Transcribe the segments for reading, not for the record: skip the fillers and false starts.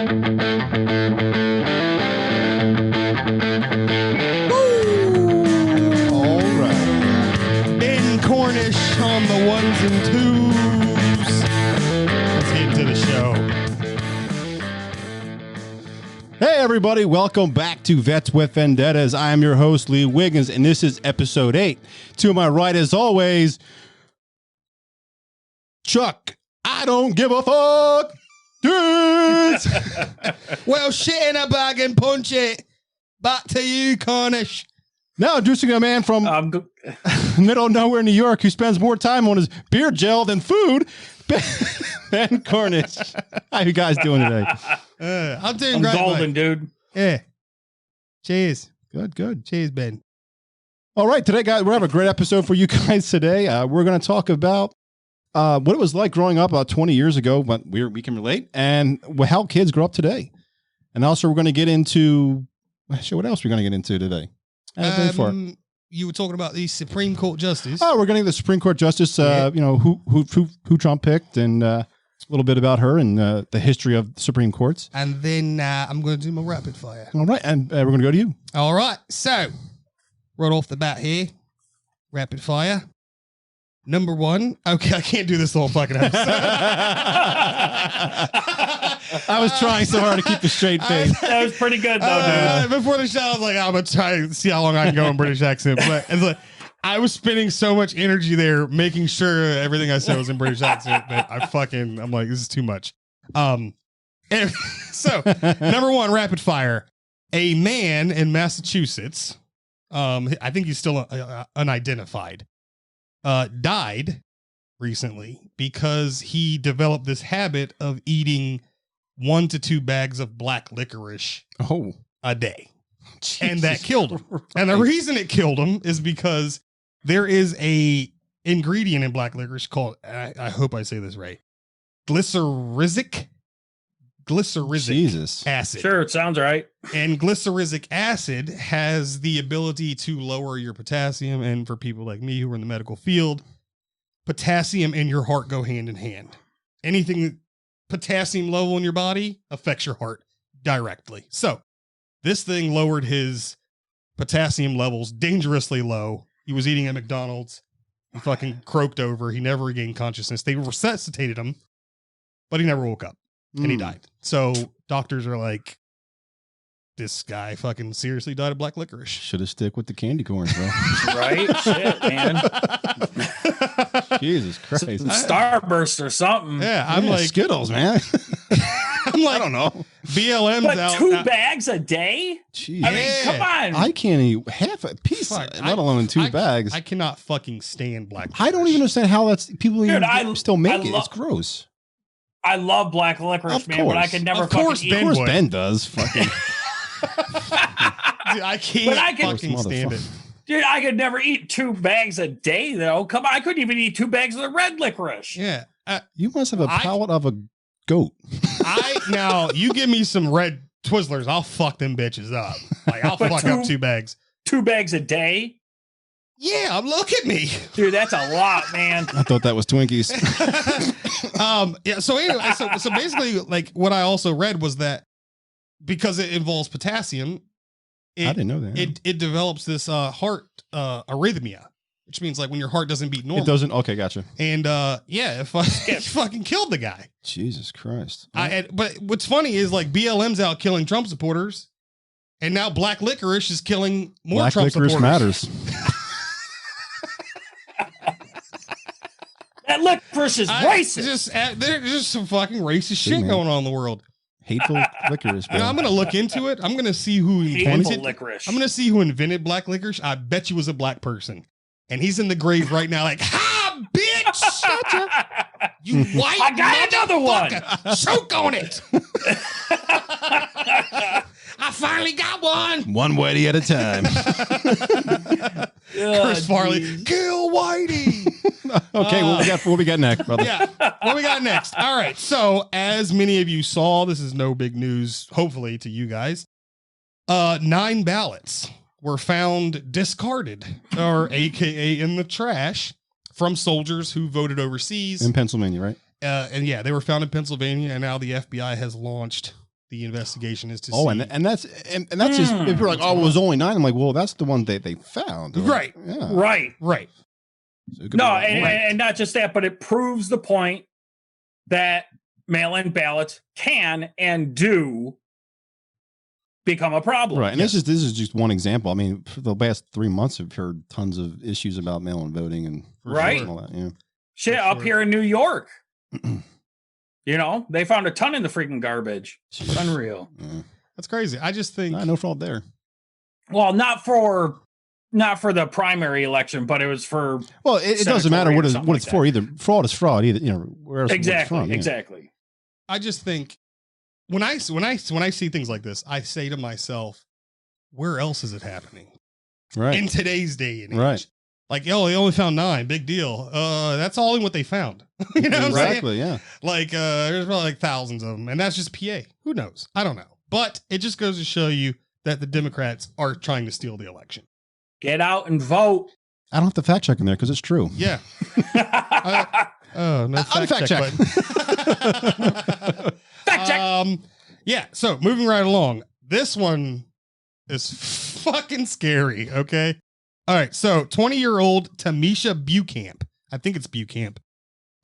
All right. Ben Cornish on the ones and twos. Let's get into the show. Hey, everybody. Welcome back to Vets with Vendettas. I am your host, Lee Wiggins, and this is episode 8. To my right, as always, Chuck. I don't give a fuck. Dudes. Well, shit in a bag and punch it. Back to you, Cornish. Now introducing a man from middle of nowhere, New York, who spends more time on his beer gel than food, Ben Cornish. How you guys doing today? I'm doing great, golden, mate. dude. Yeah. Cheers. Good. Cheers, Ben. All right, today, guys, we have a great episode for you guys today. We're going to talk about what it was like growing up about 20 years ago, but we can relate, and how kids grow up today. And also, we're going to get into, what else we're going to get into today? You were talking about the Supreme Court justice. Oh, we're going to get the Supreme Court justice, who Trump picked, and a little bit about her and the history of the Supreme Courts. And then I'm going to do my rapid fire. All right, and we're going to go to you. All right, so right off the bat here, rapid fire. Number 1. Okay, I can't do this the whole fucking episode. I was trying so hard to keep a straight face. That was pretty good, though, dude. Before the show, I was like, I'm going to try to see how long I can go in British accent. But it's like, I was spending so much energy there making sure everything I said was in British accent that I'm like, this is too much. So, number 1, rapid fire. A man in Massachusetts, I think he's still unidentified, died recently because he developed this habit of eating 1 to 2 bags of black licorice a day. Jesus, and that killed him. Christ. And the reason it killed him is because there is a ingredient in black licorice called, I hope I say this right, glycerizic acid. Sure, it sounds right. And glycerizic acid has the ability to lower your potassium. And for people like me who are in the medical field, potassium and your heart go hand in hand. Anything potassium level in your body affects your heart directly. So this thing lowered his potassium levels dangerously low. He was eating at McDonald's. He fucking croaked over. He never regained consciousness. They resuscitated him, but he never woke up. And he died. So doctors are like, this guy fucking seriously died of black licorice. Should have stick with the candy corn, bro. Right? Shit, man. Jesus Christ. Some Starburst or something. Yeah, I'm like Skittles, man. I'm like, I don't know. BLM's but out. 2 bags a day? Jeez. I mean, come on. I can't eat half a piece, let alone 2 bags. I cannot fucking stand black licorice. I don't even understand how that's people still make it. It's gross. I love black licorice, man, but I can never fucking eat it. Of course Ben does. Fucking. Dude, I can't fucking stand it. Dude, I could never eat 2 bags a day, though. Come on, I couldn't even eat 2 bags of the red licorice. Yeah. You must have a palate of a goat. Now, you give me some red Twizzlers, I'll fuck them bitches up. Like, I'll fuck up 2 bags. 2 bags a day? Yeah, look at me. Dude, that's a lot, man. I thought that was Twinkies. Yeah, so anyway, so basically, like, what I also read was that because it involves potassium, I didn't know that. It develops this heart arrhythmia, which means like when your heart doesn't beat normal. It doesn't. Okay, gotcha. And it fucking killed the guy. Jesus Christ. But what's funny is like BLM's out killing Trump supporters, and now black licorice is killing more Trump supporters. Black licorice matters. That licorice is racist. There's just some fucking racist shit going on in the world. Hateful licorice. Bro. I'm going to look into it. I'm going to see who invented licorice. I'm going to see who invented black licorice. I bet you was a black person. And he's in the grave right now like, ha, bitch! Shut you white I got another one! Choke on it! I finally got one! One whitey at a time. Chris Farley, kill Whitey! Okay, what we got next, brother? Yeah, what we got next? All right, so as many of you saw, this is no big news, hopefully, to you guys. 9 ballots were found discarded, or AKA in the trash, from soldiers who voted overseas. In Pennsylvania, right? And yeah, they were found in Pennsylvania, and now the FBI has launched the investigation is to see. Oh, and that's just if you're like, oh, it was only 9. I'm like, well, that's the one they found. Right. Yeah. Right. So it could No, be and not just that, but it proves the point that mail-in ballots can and do become a problem. right. And this is just one example. I mean, for the last 3 months, I've heard tons of issues about mail-in voting and all that. Yeah. Shit, up here in New York, they found a ton in the freaking garbage. It's unreal. Yeah. That's crazy. I just think No fault there. Well, not for the primary election, but it was for. Well, it doesn't matter what it's for either. Fraud is fraud either. Where exactly. I just think when I see things like this, I say to myself, where else is it happening? Right. In today's day and age. Right. Like, they only found 9. Big deal. That's all in what they found. You know what I'm saying? Exactly, yeah. Like, there's probably like thousands of them. And that's just PA. Who knows? I don't know. But it just goes to show you that the Democrats are trying to steal the election. Get out and vote. I don't have to fact check in there because it's true. Yeah. No fact check. Fact check. Yeah. So moving right along, this one is fucking scary. Okay. All right. So 20-year-old Tamisha Bucamp. I think it's Bucamp.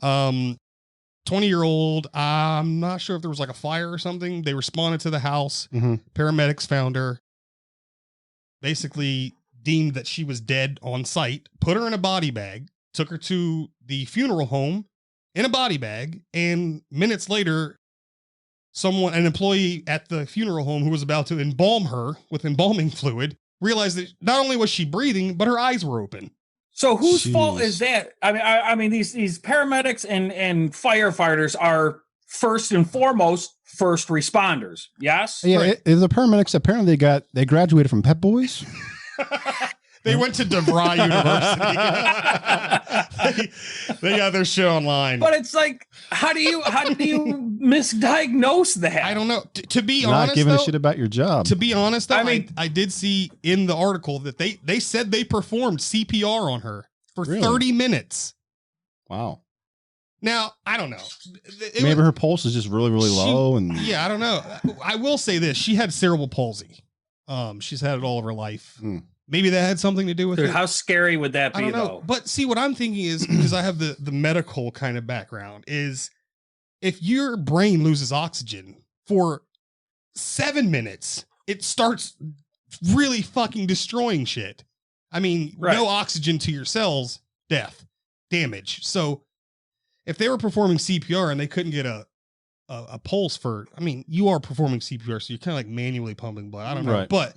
20-year-old. I'm not sure if there was like a fire or something. They responded to the house. Mm-hmm. Paramedics found her. Basically deemed that she was dead on site, put her in a body bag, took her to the funeral home in a body bag, and minutes later, an employee at the funeral home who was about to embalm her with embalming fluid realized that not only was she breathing, but her eyes were open. So whose fault is that? I mean, these paramedics and firefighters are first and foremost first responders. Yes. Yeah. Right. The paramedics apparently they graduated from Pep Boys. They went to DeVry University. they got their show online. But it's like, how do you misdiagnose that? I don't know. To be Not honest, giving though, a shit about your job. To be honest, though, I mean, I did see in the article that they said they performed CPR on her for Really? 30 minutes. Wow. Now, I don't know. Maybe her pulse is just really, really low. And yeah, I don't know. I will say this. She had cerebral palsy. She's had it all of her life. Maybe that had something to do with Dude, it. how scary would that be, I don't know. though? But see, what I'm thinking is, because I have the medical kind of background, is if your brain loses oxygen for 7 minutes, it starts really fucking destroying shit. I mean, no oxygen to your cells, death, damage. So if they were performing CPR and they couldn't get a pulse for, I mean, you are performing CPR, so you're kind of like manually pumping blood. I don't know, Right. but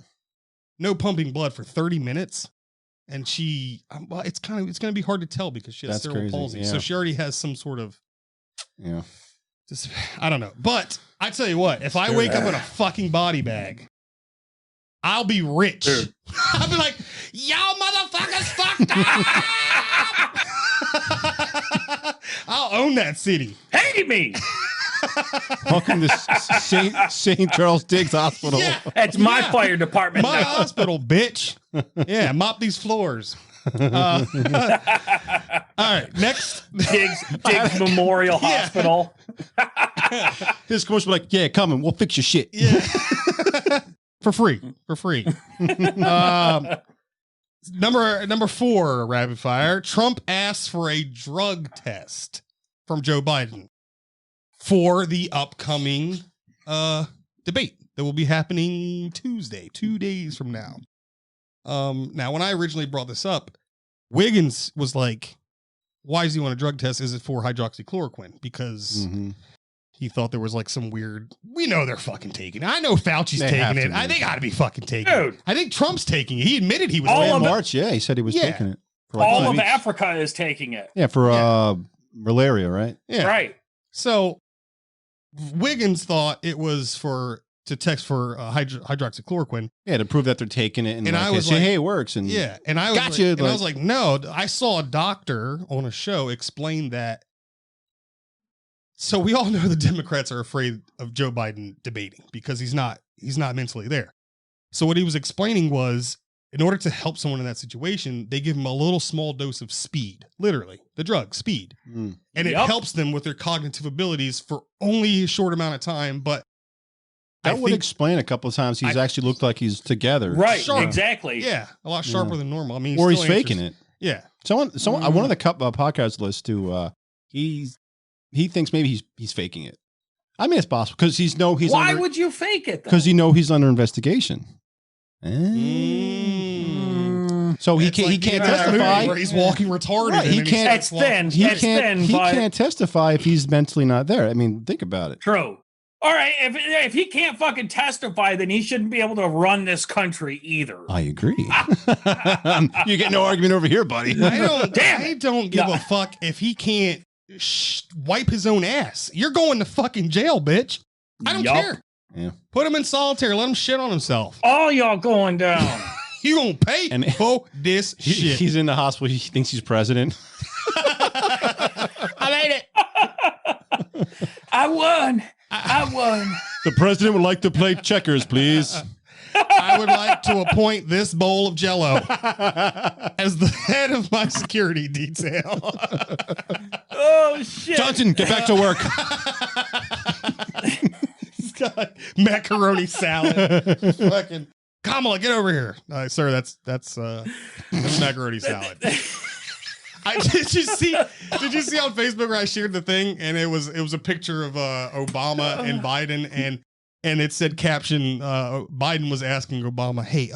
no pumping blood for 30 minutes. And well, it's going to be hard to tell because she has That's cerebral crazy, palsy. yeah. So she already has some sort of, just, I don't know. But I tell you what, if I wake up in a fucking body bag, I'll be rich. Dude. I'll be like, y'all motherfuckers fucked up. I'll own that city. Hate me. welcome to St. Charles Diggs Hospital. Yeah. That's my fire department. My now. hospital, bitch. Yeah, mop these floors. All right, next. Diggs Memorial Hospital. His commercial like, yeah, come and we'll fix your shit. Yeah. For free. Number 4, rapid fire. Trump asks for a drug test from Joe Biden for the upcoming debate that will be happening Tuesday, 2 days from now. Now, when I originally brought this up, Wiggins was like, why does he want a drug test? Is it for hydroxychloroquine? Because he thought there was like some weird, we know they're fucking taking it. I know Fauci's taking it. They got to be fucking taking it. I think Trump's taking it. He admitted he was in March. Yeah, he said he was taking it. For like all of Africa is taking it. Yeah, for malaria, right? Yeah. Right. So Wiggins thought it was to test for hydroxychloroquine. Yeah, to prove that they're taking it. And I was say, like, hey, it works. And yeah. And I was gotcha, like, I was like, no, I saw a doctor on a show explain that. So we all know the Democrats are afraid of Joe Biden debating because he's not mentally there. So what he was explaining was, in order to help someone in that situation, they give them a little small dose of speed, literally the drug speed. And it helps them with their cognitive abilities for only a short amount of time. But That would explain a couple of times he's actually looked like he's together. Right, Sharp. exactly. Yeah, a lot sharper than normal. I mean, Or he's faking it. Yeah. Someone one of the podcast lists too. He thinks maybe he's faking it. I mean, it's possible because he's Why would you fake it? Because he's under investigation. So he can't testify. Where he's walking retarded. Right, he can't. It's thin. He can't testify if he's mentally not there. I mean, think about it. True. All right, if he can't fucking testify, then he shouldn't be able to run this country either. I agree. You get no argument over here, buddy. I don't give a fuck if he can't wipe his own ass. You're going to fucking jail, bitch. I don't care. Yeah. Put him in solitary. Let him shit on himself. All y'all going down. You gonna pay for this shit. He's in the hospital. He thinks he's president. I made it. I won. The president would like to play checkers, please. I would like to appoint this bowl of Jell-O as the head of my security detail. Oh, shit. Johnson, get back to work. He's got macaroni salad. Fucking Kamala, get over here. Sir, that's macaroni salad. Did you see on Facebook where I shared the thing and it was a picture of Obama and Biden and it said caption Biden was asking Obama, hey,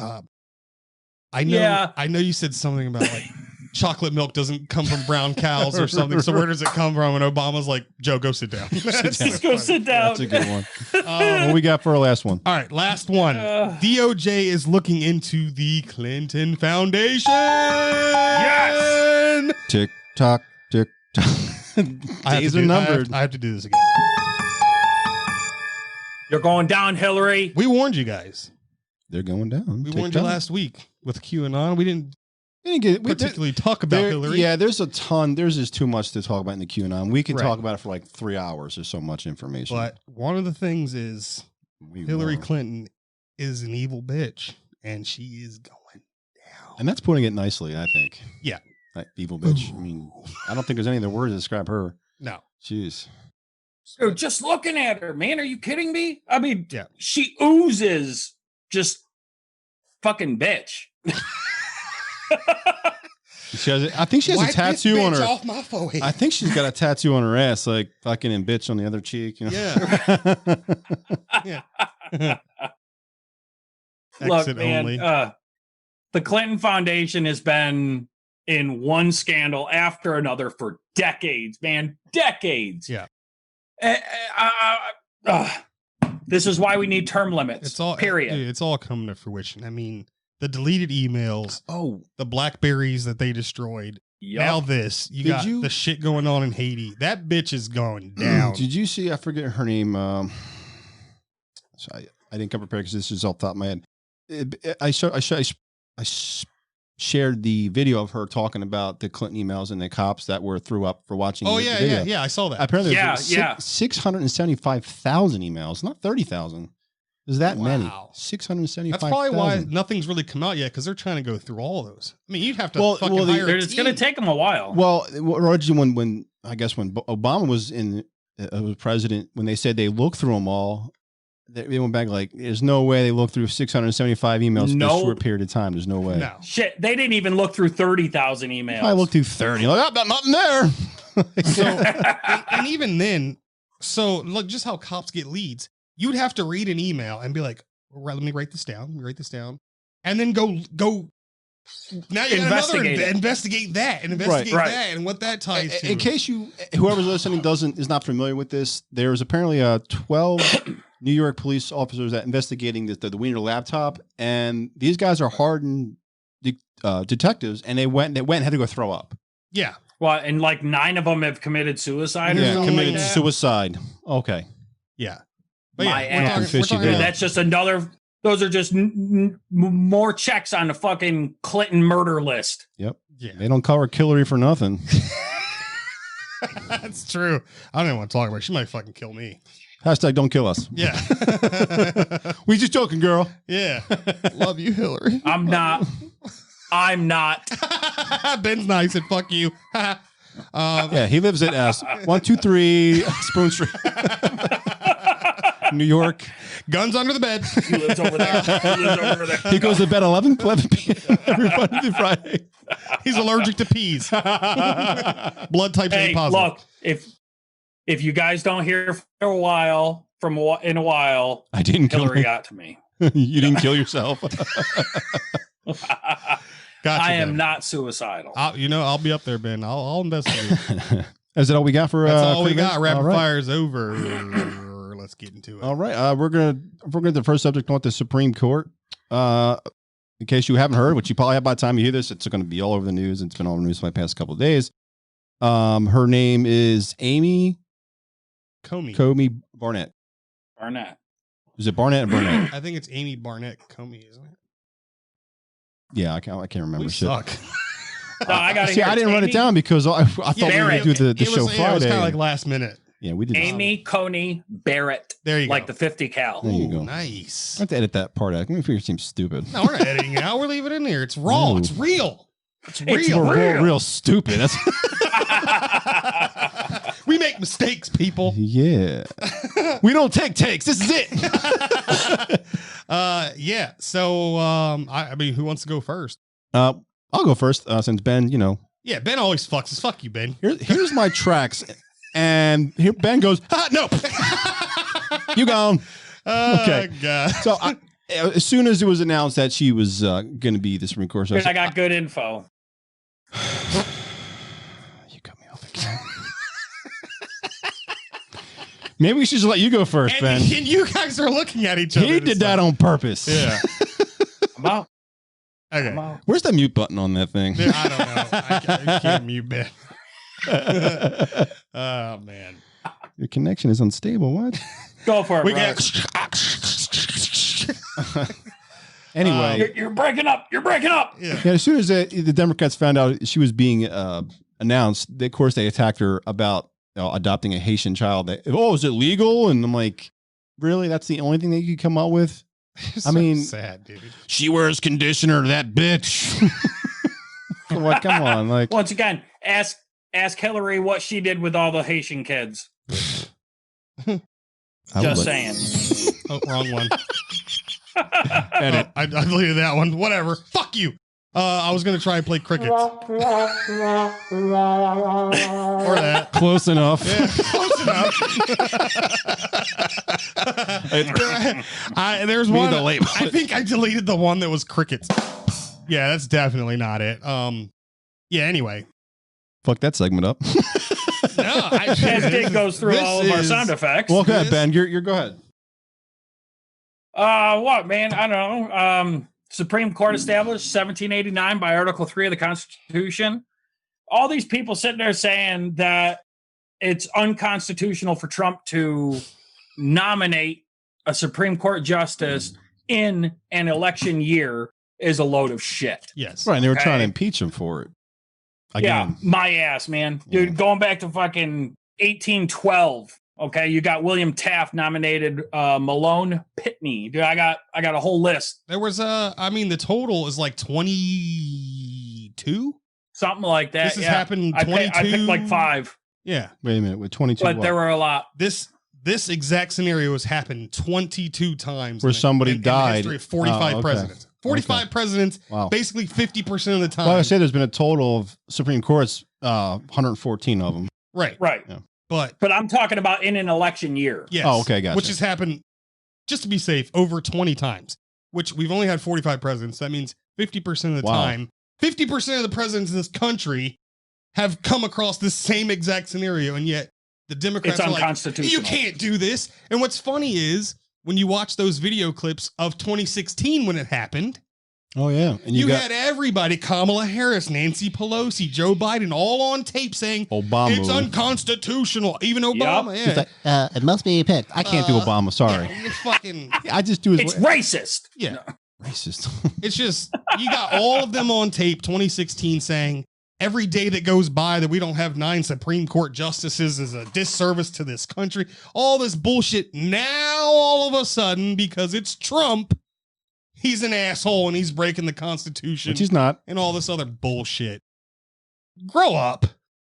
I know you said something about like chocolate milk doesn't come from brown cows or something. So where does it come from? And Obama's like, Joe, go sit down. Just go sit down. That's a good one. What we got for our last one? All right, last one. DOJ is looking into the Clinton Foundation. Yes. Tick tock, tick tock. Days are numbered. I have to do this again. You're going down, Hillary. We warned you guys. They're going down. We warned you last week with QAnon. We didn't particularly talk about Hillary. Yeah, there's a ton. There's just too much to talk about in the QAnon. We can talk about it for like 3 hours. There's so much information. But one of the things is Hillary Clinton is an evil bitch, and she is going down. And that's putting it nicely, I think. Yeah. Evil bitch. I mean, I don't think there's any other words to describe her. No. Jeez. Dude, just looking at her, man. Are you kidding me? I mean, yeah. She oozes just fucking bitch. I think she has a tattoo on her. Off my forehead. I think she's got a tattoo on her ass, like fucking and bitch on the other cheek. You know? Yeah. Yeah. Exit Look, man, only. The Clinton Foundation has been in one scandal after another for decades, man. Decades. Yeah. This is why we need term limits. It's all period. Dude, it's all coming to fruition. I mean, the deleted emails, the Blackberries that they destroyed. Yep. Now this, you got the shit going on in Haiti. That bitch is going down. Did you see? I forget her name. So I didn't come prepared because this is off the top of my head. I shared the video of her talking about the Clinton emails and the cops that were threw up for watching. Oh, the video. yeah. I saw that. Apparently, 675,000 emails, not 30,000. There's that many. 675,000. That's probably why nothing's really come out yet, because they're trying to go through all of those. I mean, you'd have to hire it's going to take them a while. Well, originally when Obama was was president, when they said they looked through them all, they went back like, there's no way they looked through 675 emails in a short period of time. There's no way. No. Shit, they didn't even look through 30,000 emails. I looked through 30. Like, nothing there. So, and even then, so look, just how cops get leads. You'd have to read an email and be like, let me write this down. And then go. Now you investigate that and and what that ties to. In case whoever's listening is not familiar with this, there's apparently 12 New York police officers that investigating the Wiener laptop, and these guys are hardened detectives, and they went and had to go throw up. Yeah. Well, and like 9 of them have committed suicide. Yeah, committed suicide. Okay. Yeah. But that's just another. Those are just more checks on the fucking Clinton murder list. Yep. Yeah. They don't call her Hillary for nothing. That's true. I don't even want to talk about it. She might fucking kill me. Hashtag don't kill us. Yeah. We just joking, girl. Yeah. Love you, Hillary. I'm not. Ben's nice and fuck you. Yeah, he lives at 123 Spoon Street. New York. Guns under the bed. He lives over there. He lives over there. He goes to bed 11 p.m. every Monday through Friday. He's allergic to peas. Blood type A Hey, positive. look, if you guys don't hear for a while, in a while, I didn't kill Hillary him. got to me. You didn't kill yourself. Gotcha, I am Ben. not suicidal. I'll be up there, Ben. I'll investigate. Is that all we got for? That's all we quick got. events? Rapid All right. fire's over. Let's get into it. All right, we're gonna the first subject on the Supreme Court. In case you haven't heard, which you probably have by the time you hear this, it's going to be all over the news. It's been all over the news for the past couple of days. Her name is Amy Comey Barnett. Barnett. Is it Barnett or Burnett? I think it's Amy Barnett Comey, isn't it? Yeah, I can't remember. We shit. suck. No, I got to See, I didn't write it down because I thought we were going to do the show Friday. It was kind of like last minute. Yeah, we did. Amy Coney Barrett. There you go. Like the 50 cal. There you Ooh, go. Nice. I have to edit that part out. I think it seems stupid. No, we're not editing it out. We're leaving it in there. It's raw. Ooh. It's real. It's It's real. Real stupid. That's We make mistakes, people. yeah. We don't take takes. This is it. Yeah. So, I mean, who wants to go first? I'll go first since Ben, Yeah, Ben always fucks us. Fuck you, Ben. here's my tracks. And here Ben goes, no, you gone. Okay. God. So as soon as it was announced that she was going to be the Supreme Court justice, I got good info. you cut me off again. Maybe we should just let you go first, And, Ben. and you guys are looking at each other. He did that on purpose. Yeah. I'm out. Okay. I'm out. Where's the mute button on that thing? Dude, I don't know. I can't mute Ben. Oh, man. Your connection is unstable. What? Go for it, We bro. got. Anyway, You're breaking up. You're breaking up. Yeah. yeah, as soon as the Democrats found out she was being announced, of course, they attacked her about adopting a Haitian child. Is it legal? And I'm like, really? That's the only thing that you could come up with? So mean- sad, dude. She wears conditioner, that bitch. Come on. Like, Once again, ask Hillary what she did with all the Haitian kids. I would Just like- saying. Oh, wrong one. Edit. I deleted that one. Whatever. Fuck you. I was gonna try and play crickets. Or that. Close enough. Yeah, close enough. There's Me one. the late I one. think I deleted the one that was crickets. Yeah, that's definitely not it. Yeah. Anyway. Fuck that segment up. No, As Dick goes through this all of our is- sound effects. Well, go ahead, This- Ben. You're go ahead. What, man? I don't know. Supreme Court established 1789 by Article 3 of the Constitution. All these people sitting there saying that it's unconstitutional for Trump to nominate a Supreme Court justice in an election year is a load of shit. Yes. Right, and they were trying to Okay. impeach him for it. Yeah, Again. my ass, man. Dude, Yeah. going back to fucking 1812. Okay, you got William Taft nominated Malone Pitney. Dude, I got a whole list. There was the total is like 22. Something like that. This has yeah. happened I 22. picked like 5, Yeah. Wait a minute. With 22, but there were a lot. This exact scenario has happened 22 times Where somebody in died. the history of 45 Oh, okay. presidents. 45 presidents, wow. basically 50% of the time. Well, I say there's been a total of Supreme Courts, 114 of them. Right. Right. Yeah. But But I'm talking about in an election year. yes. Oh, okay, gotcha. Which has happened, just to be safe, over 20 times, which we've only had 45 presidents. That means 50% of the Wow. time, 50% of the presidents in this country have come across this same exact scenario. And yet the Democrats It's are like, unconstitutional. you can't do this. And what's funny is when you watch those video clips of 2016 when it happened, Oh, yeah. And you got had everybody, Kamala Harris, Nancy Pelosi, Joe Biden, all on tape saying Obama. it's unconstitutional. Even Obama. He's Yeah. like, it must be picked. I can't do Obama. Sorry. Yeah, you fucking. I just do his It's racist. Yeah. racist. It's just, you got all of them on tape 2016 saying every day that goes by that we don't have 9 Supreme Court justices is a disservice to this country. All this bullshit. Now, all of a sudden, because it's Trump, he's an asshole and he's breaking the Constitution Which he's not. and all this other bullshit. Grow up.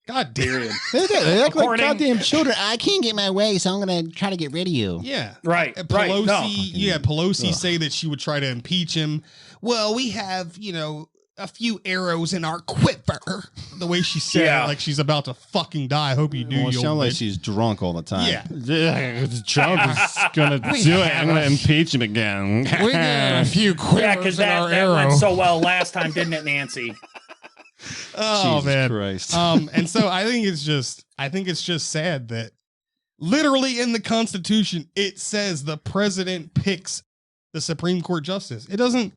God damn. Period. They act like According- goddamn children. I can't get my way, so I'm gonna try to get rid of you. Yeah. Right. And Right. Pelosi, No. Pelosi Ugh. say that she would try to impeach him. Well, we have, a few arrows in our quiver. The way she said Yeah. it, like she's about to fucking die. I hope you do. Well, it you sounds old like bitch. she's drunk all the time. Yeah. Trump is gonna do it. I'm gonna impeach him again. We got a few quivers Yeah, because in our that arrow. went so well last time, didn't it, Nancy? Oh Jesus man. Christ. And so I think it's just sad that literally in the Constitution it says the president picks the Supreme Court justice. It doesn't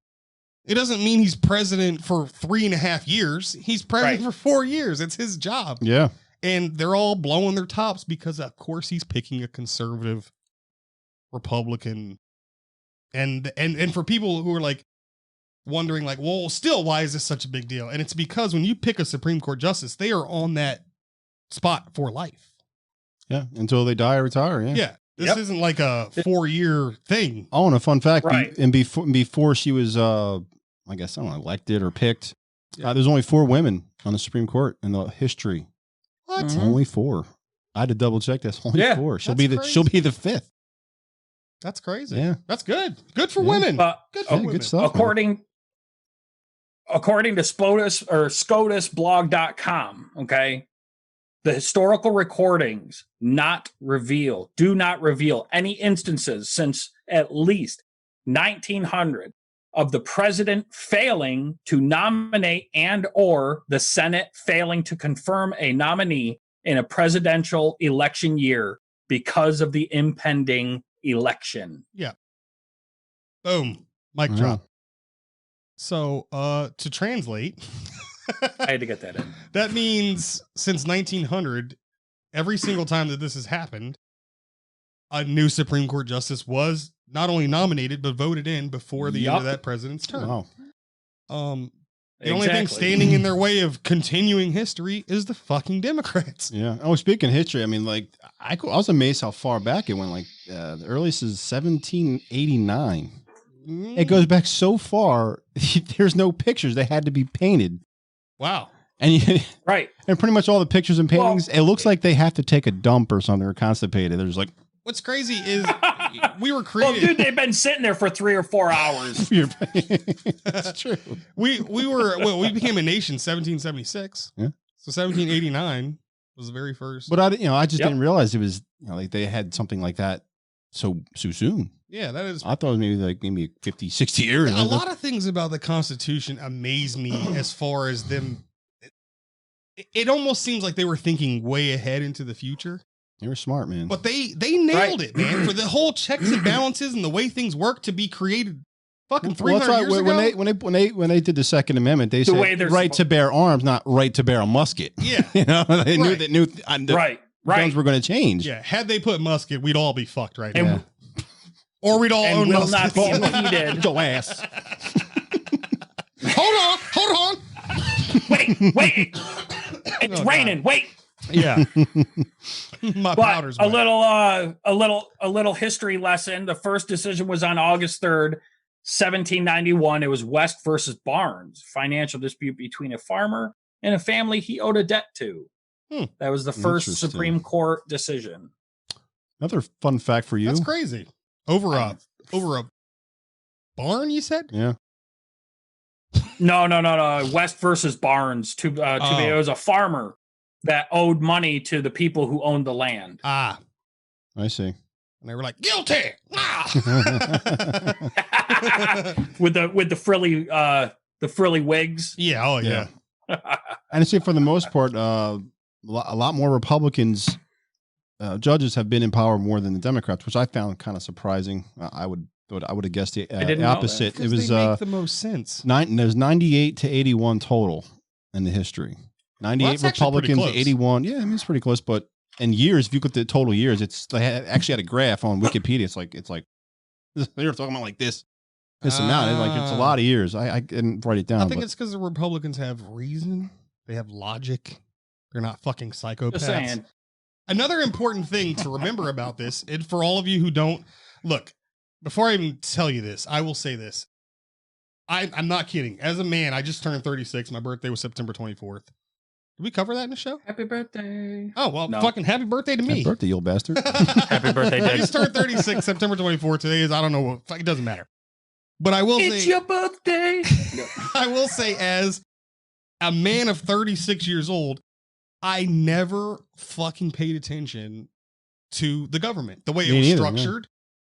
mean he's president for 3.5 years. He's president Right. for 4 years. It's his job. Yeah. And they're all blowing their tops because of course he's picking a conservative Republican. And for people who are like wondering like, well, still, why is this such a big deal? And it's because when you pick a Supreme Court justice, they are on that spot for life. Yeah. Until they die or retire. Yeah. Yeah. This Yep. isn't like a 4-year thing. Oh, and a fun fact. Right. Before she was, I guess, I don't know, elected or picked, Yeah. there's only 4 women on the Supreme Court in the history. What? Mhm. Only 4. I had to double check this. Only Yeah, 4. She'll that's be crazy. she'll be the 5th. That's crazy. Yeah. That's good. Good for Yeah. women. But Good for Yeah, women. good stuff. according to SCOTUSblog.com, okay, the historical recordings do not reveal any instances since at least 1900 of the president failing to nominate and or the Senate failing to confirm a nominee in a presidential election year because of the impending election. Boom. Mic Yeah. drop. So, to translate, I had to get that in. that means since 1900, every single time that this has happened, a new Supreme Court justice was not only nominated but voted in before the end of Yup. that president's term. Wow. The only thing standing in their way of continuing history is the fucking Democrats. Yeah. Oh, speaking of history, I mean, like, I was amazed how far back it went. Like, the earliest is 1789. It goes back so far. There's no pictures; they had to be painted, Wow. and Right. and pretty much all the pictures and Well- paintings. It looks like they have to take a dump or something or constipated. There's like, What's crazy is we were Well, created. dude, they've been sitting there for 3 or 4 hours. that's true. we became a nation 1776. Yeah. So 1789 was the very first. But I just Yep. didn't realize it was like they had something like that so soon. yeah, that is. I thought it was maybe 50, 60 years. A lot of things about the Constitution amaze me as far as them. It almost seems like they were thinking way ahead into the future, They were smart, man. but they nailed it, man. For the whole checks and balances and the way things work to be created, fucking 300 that's years right. ago. When they did the Second Amendment, they way said they're right to supposed- bear arms, not right to bear a musket. Yeah, You know, they knew Right. that the Right. guns were going to change. yeah. Had they put musket, we'd all be fucked right And, now, or we'd all and own will not muskets. be impeded. Your ass. Hold on. Wait. It's Oh, raining. Wait. Yeah, my But powder's a wet. little history lesson. The first decision was on August 3rd, 1791. It was West versus Barnes, financial dispute between a farmer and a family he owed a debt to. That was the first Interesting. Supreme Court decision. Another fun fact for you. That's crazy. Over a barn, you said? Yeah. No. West versus Barnes. It was a farmer that owed money to the people who owned the land. Ah, I see. and they were like guilty. Ah. with the frilly wigs. Yeah. Oh yeah. And I say for the most part, a lot more Republicans, judges have been in power more than the Democrats, which I found kind of surprising. I would have guessed the didn't know that. opposite. It Because was they make the most sense. there's 98 to 81 total in the history. 98 that's actually pretty Republicans, close. 81. Yeah, I mean it's pretty close. But in years, if you look at the total years, actually had a graph on Wikipedia. It's like they were talking about like this amount. It's a lot of years. I didn't write it down. I think but- it's because the Republicans have reason. They have logic. They're not fucking psychopaths. Just saying. Another important thing to remember about this, and for all of you who don't look, before I even tell you this, I will say this. I'm not kidding. As a man, I just turned 36. My birthday was September 24th. Did we cover that in the show? Happy birthday. Oh, well, No. fucking happy birthday to me. Happy birthday, you old bastard. Happy birthday, I Dad. just turned 36, September 24th. Today is, I don't know what, it doesn't matter. But I will It's say, your birthday. I will say, as a man of 36 years old, I never fucking paid attention to the government, the way it Me was neither, yeah. structured.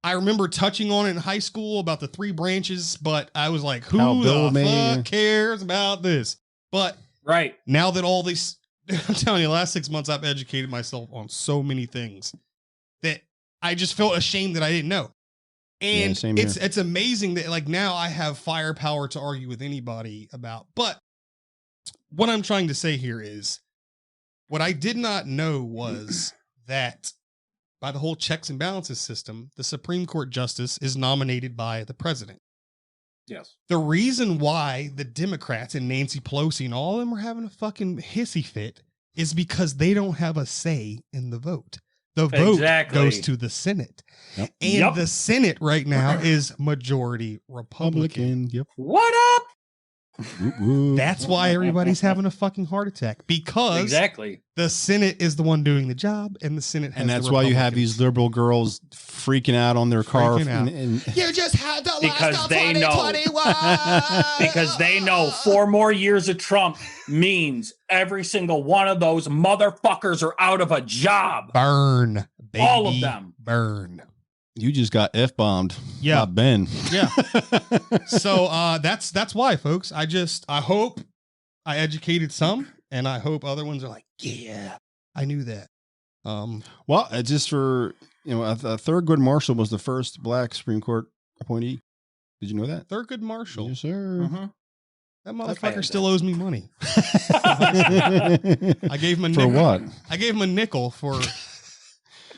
I remember touching on it in high school about the 3 branches, but I was like, How who Bill the made fuck it. cares about this? But Right. now that all these, I'm telling you, the last 6 months, I've educated myself on so many things that I just felt ashamed that I didn't know. And same here. it's amazing that like now I have firepower to argue with anybody about. But what I'm trying to say here is what I did not know was that by the whole checks and balances system, the Supreme Court justice is nominated by the president. Yes. The reason why the Democrats and Nancy Pelosi and all of them are having a fucking hissy fit is because they don't have a say in the vote. The vote Exactly. goes to the Senate. Yep. And Yep. the Senate right now is majority Republican. Republican. Yep. What up? Whoop, whoop. That's why everybody's having a fucking heart attack, because Exactly. the Senate is the one doing the job and the Senate has And that's the why you have Republicans. these liberal girls freaking out on their car. Freaking out. And You just had to Because last they know. 2021. Because they know 4 more years of Trump means every single one of those motherfuckers are out of a job. Burn, baby. All of them. Burn. you just got F-bombed. Yeah. by Ben. Yeah. So that's why, folks. I hope I educated some, and I hope other ones are like, yeah, I knew that. Well, just for, a Thurgood Marshall was the first black Supreme Court appointee. Did you know that? Thurgood Marshall. Yes, sir. Mhm. That I've motherfucker had still that. owes me money. I gave him a For nickel. what? I gave him a nickel for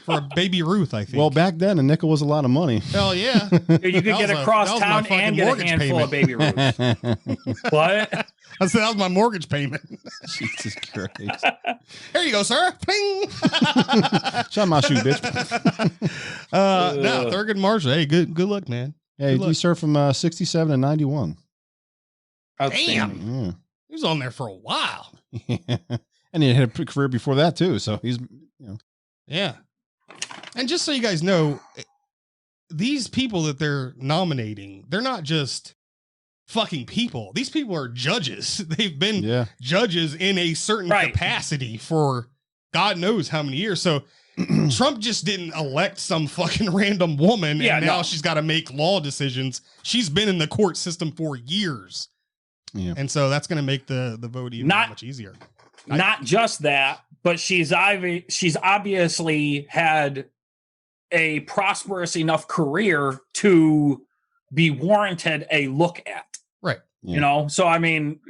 a baby Ruth, I think. Well, back then, a nickel was a lot of money. hell yeah. You could That get was across that was my town fucking and get a mortgage handful of payment. baby Ruths. What? I said that was my mortgage payment. Jesus Christ. Here you go, sir. Pling. Shut my shoe, bitch. No, Thurgood Marshall. Hey, good luck, man. Hey, Good you luck. served from 67 to 91. Outstanding. He was on there for a while. Yeah. And he had a career before that, too. So he's, Yeah. And just so you guys know, these people that they're nominating, they're not just fucking people. These people are judges. They've been yeah. judges in a certain Right. capacity for God knows how many years. So Trump just didn't elect some fucking random woman Yeah, and now no. she's got to make law decisions. She's been in the court system for years. Yeah. And so that's going to make the vote even Not- much easier. Not just that, but she's obviously had a prosperous enough career to be warranted a look at. Right. Yeah. So I mean,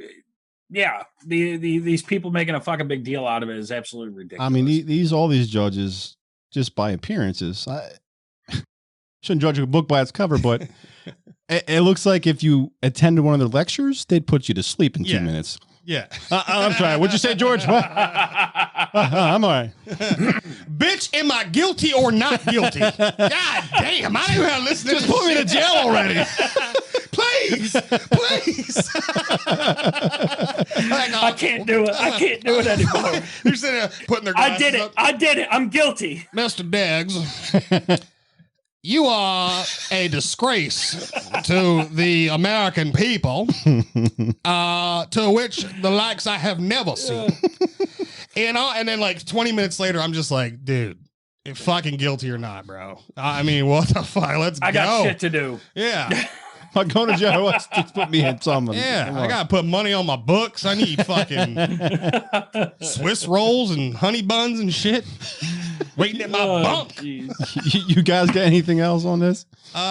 yeah, these people making a fucking big deal out of it is absolutely ridiculous. I mean, all these judges, just by appearances, I shouldn't judge a book by its cover, but it looks like if you attended one of their lectures, they'd put you to sleep in 2 Yeah. minutes. Yeah. I'm sorry. What'd you say, George? What? I'm all right. Bitch, am I guilty or not guilty? God damn, I don't even have to listen to Just this put me in shit. jail already. Please, please. I can't do it. I can't do it anymore. They're sitting there putting their I glasses did it. up. I did it. I'm guilty. Mr. Deggs, you are a disgrace to the American people, to which the likes I have never seen. And then like 20 minutes later, I'm just like, dude, fucking guilty or not, bro. I mean, what the fuck? Let's I go. got shit to do. Yeah. I'm going to jail. Let's just put me in something. Yeah. Come I on. got to put money on my books. I need fucking Swiss rolls and honey buns and shit. Waiting at my bunk. Jeez. You guys got anything else on this? No,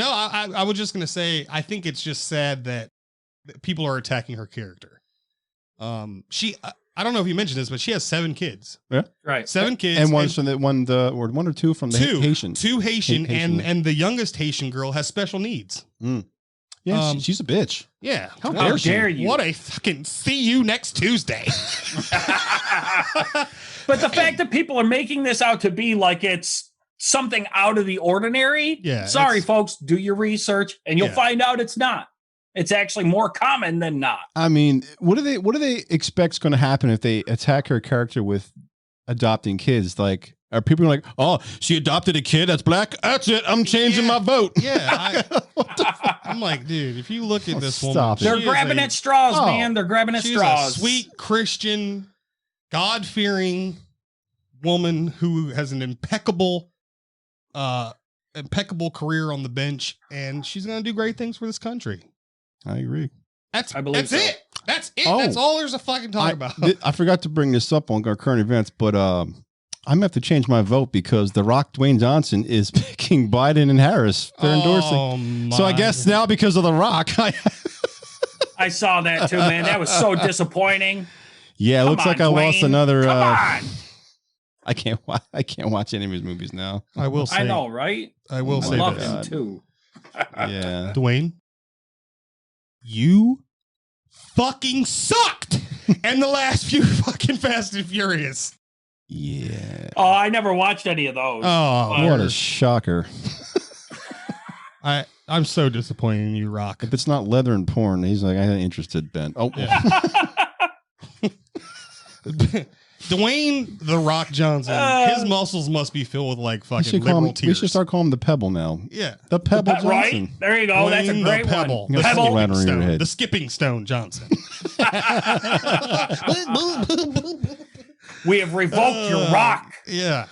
I was just gonna say I think it's just sad that people are attacking her character. She I don't know if you mentioned this, but she has 7 kids. Right. 7 kids, And one's from one or two from the Haitians. 2 Haitian, Haitian. and the youngest Haitian girl has special needs. Yeah, she's a bitch. Yeah, How How she? dare you? What a fucking see you next Tuesday. But the fact that people are making this out to be like it's something out of the ordinary. Yeah, Sorry, it's- folks. Do your research and you'll Yeah. find out it's not. It's actually more common than not. I mean, what do they expect's going to happen if they attack her character with adopting kids? Like, are people like, oh, she adopted a kid that's black? That's it. I'm changing my vote. Yeah. I'm like, dude, if you look at this woman, Stop it. They're she grabbing is at straws, Oh, man. They're grabbing at she's straws. a sweet Christian, God-fearing woman who has an impeccable career on the bench, and she's going to do great things for this country. I agree. That's I believe so. it. That's it. Oh. That's all there's to fucking talk about. I forgot to bring this up on our current events, but I'm gonna have to change my vote because The Rock, Dwayne Johnson, is picking Biden and Harris. They're endorsing. So I guess now because of The Rock, I saw that too, man. That was so disappointing. yeah, it Come looks on, like I lost Dwayne. another. Come on. I can't watch any of his movies now. I will say. I know, right? I will I say love this. him God. too. Yeah, Dwayne, you fucking sucked in the last few fucking Fast and Furious. yeah. Oh, I never watched any of those. Oh, What a shocker! I'm so disappointed in you, Rock. If it's not leather and porn, he's like, I ain't interested, Ben. Oh, Dwayne The Rock Johnson, his muscles must be filled with like we fucking should call liberal him. tears. We should start calling him the Pebble now. Yeah. The Pebble Johnson. Right? There you go. That's a Dwayne great the Pebble. one. The Pebble. skipping Right on your stone. head. The skipping stone Johnson. We have revoked your rock. Yeah.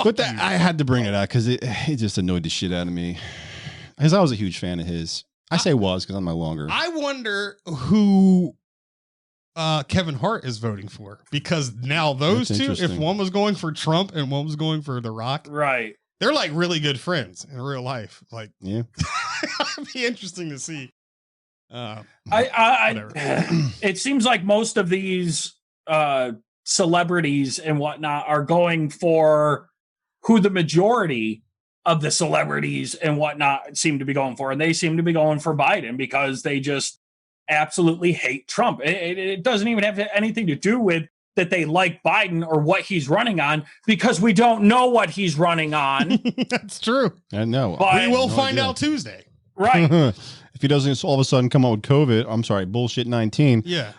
But that, I had to bring it out because it just annoyed the shit out of me. Because I was a huge fan of his. I say was because I'm no longer. I wonder who Kevin Hart is voting for, because now those That's two, if interesting. one was going for Trump and one was going for The Rock, Right. they're like really good friends in real life. Like, Yeah. it'd be interesting to see. I it seems like most of these celebrities and whatnot are going for who the majority of the celebrities and whatnot seem to be going for. And they seem to be going for Biden because they just absolutely hate Trump. It doesn't even have anything to do with that they like Biden or what he's running on, because we don't know what he's running on. That's true. I know. But- We will No find idea. out Tuesday. Right. If he doesn't all of a sudden come out with COVID, I'm sorry, bullshit 19. Yeah.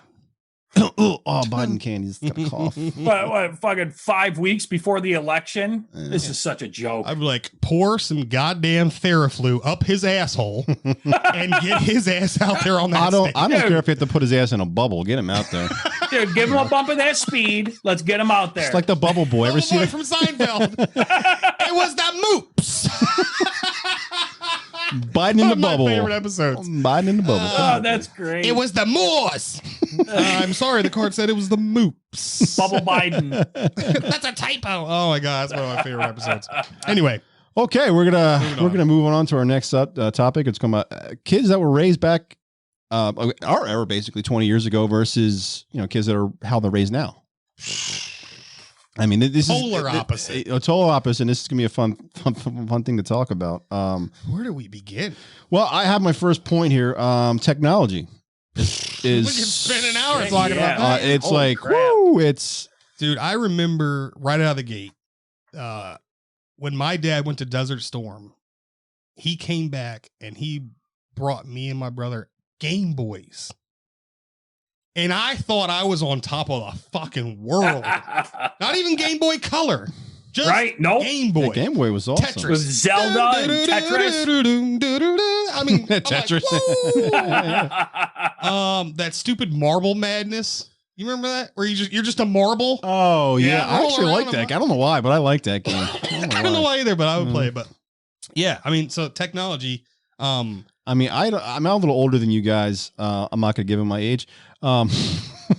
Oh, Biden can't. He's got a cough. What, fucking 5 weeks before the election? Yeah. This is such a joke. I'd be like, pour some goddamn Theraflu up his asshole and get his ass out there on that I don't stage. care if you have to put his ass in a bubble. Get him out there. Dude, give him a bump of that speed. Let's get him out there. It's like the bubble boy. Ever Bubble see boy that? from Seinfeld? It was the Moops. Biden in the One of my bubble. favorite episodes. Biden in the bubble. Oh, that's great. It was the Moors. I'm sorry, the card said it was the Moops. Bubble Biden. That's a typo. Oh my god, that's one of my favorite episodes. Anyway, Okay, we're gonna Moving we're on. gonna move on to our next topic. It's going about kids that were raised back our era, basically 20 years ago, versus kids that are how they're raised now. I mean, this Polar is opposite. A total opposite. And this is gonna be a fun thing to talk about. where do we begin? Well, I have my first point here. Technology We can spend an hour talking about that. It's Holy like, crap. whoo, it's Dude, I remember right out of the gate, when my dad went to Desert Storm, he came back and he brought me and my brother Game Boys. And I thought I was on top of the fucking world. Not even Game Boy Color. Just Right? Nope. Game the Boy. Game Boy was awesome. Tetris. With Zelda and Tetris. I mean, Tetris. that stupid Marble Madness. You remember that? Where you're just a marble? Oh yeah, Yeah, I roll actually around like them. that. I don't know why, but I like that game. I don't know why either, but I would Mm. play it. But yeah, I mean, so technology. I mean, I'm a little older than you guys. I'm not gonna give him my age.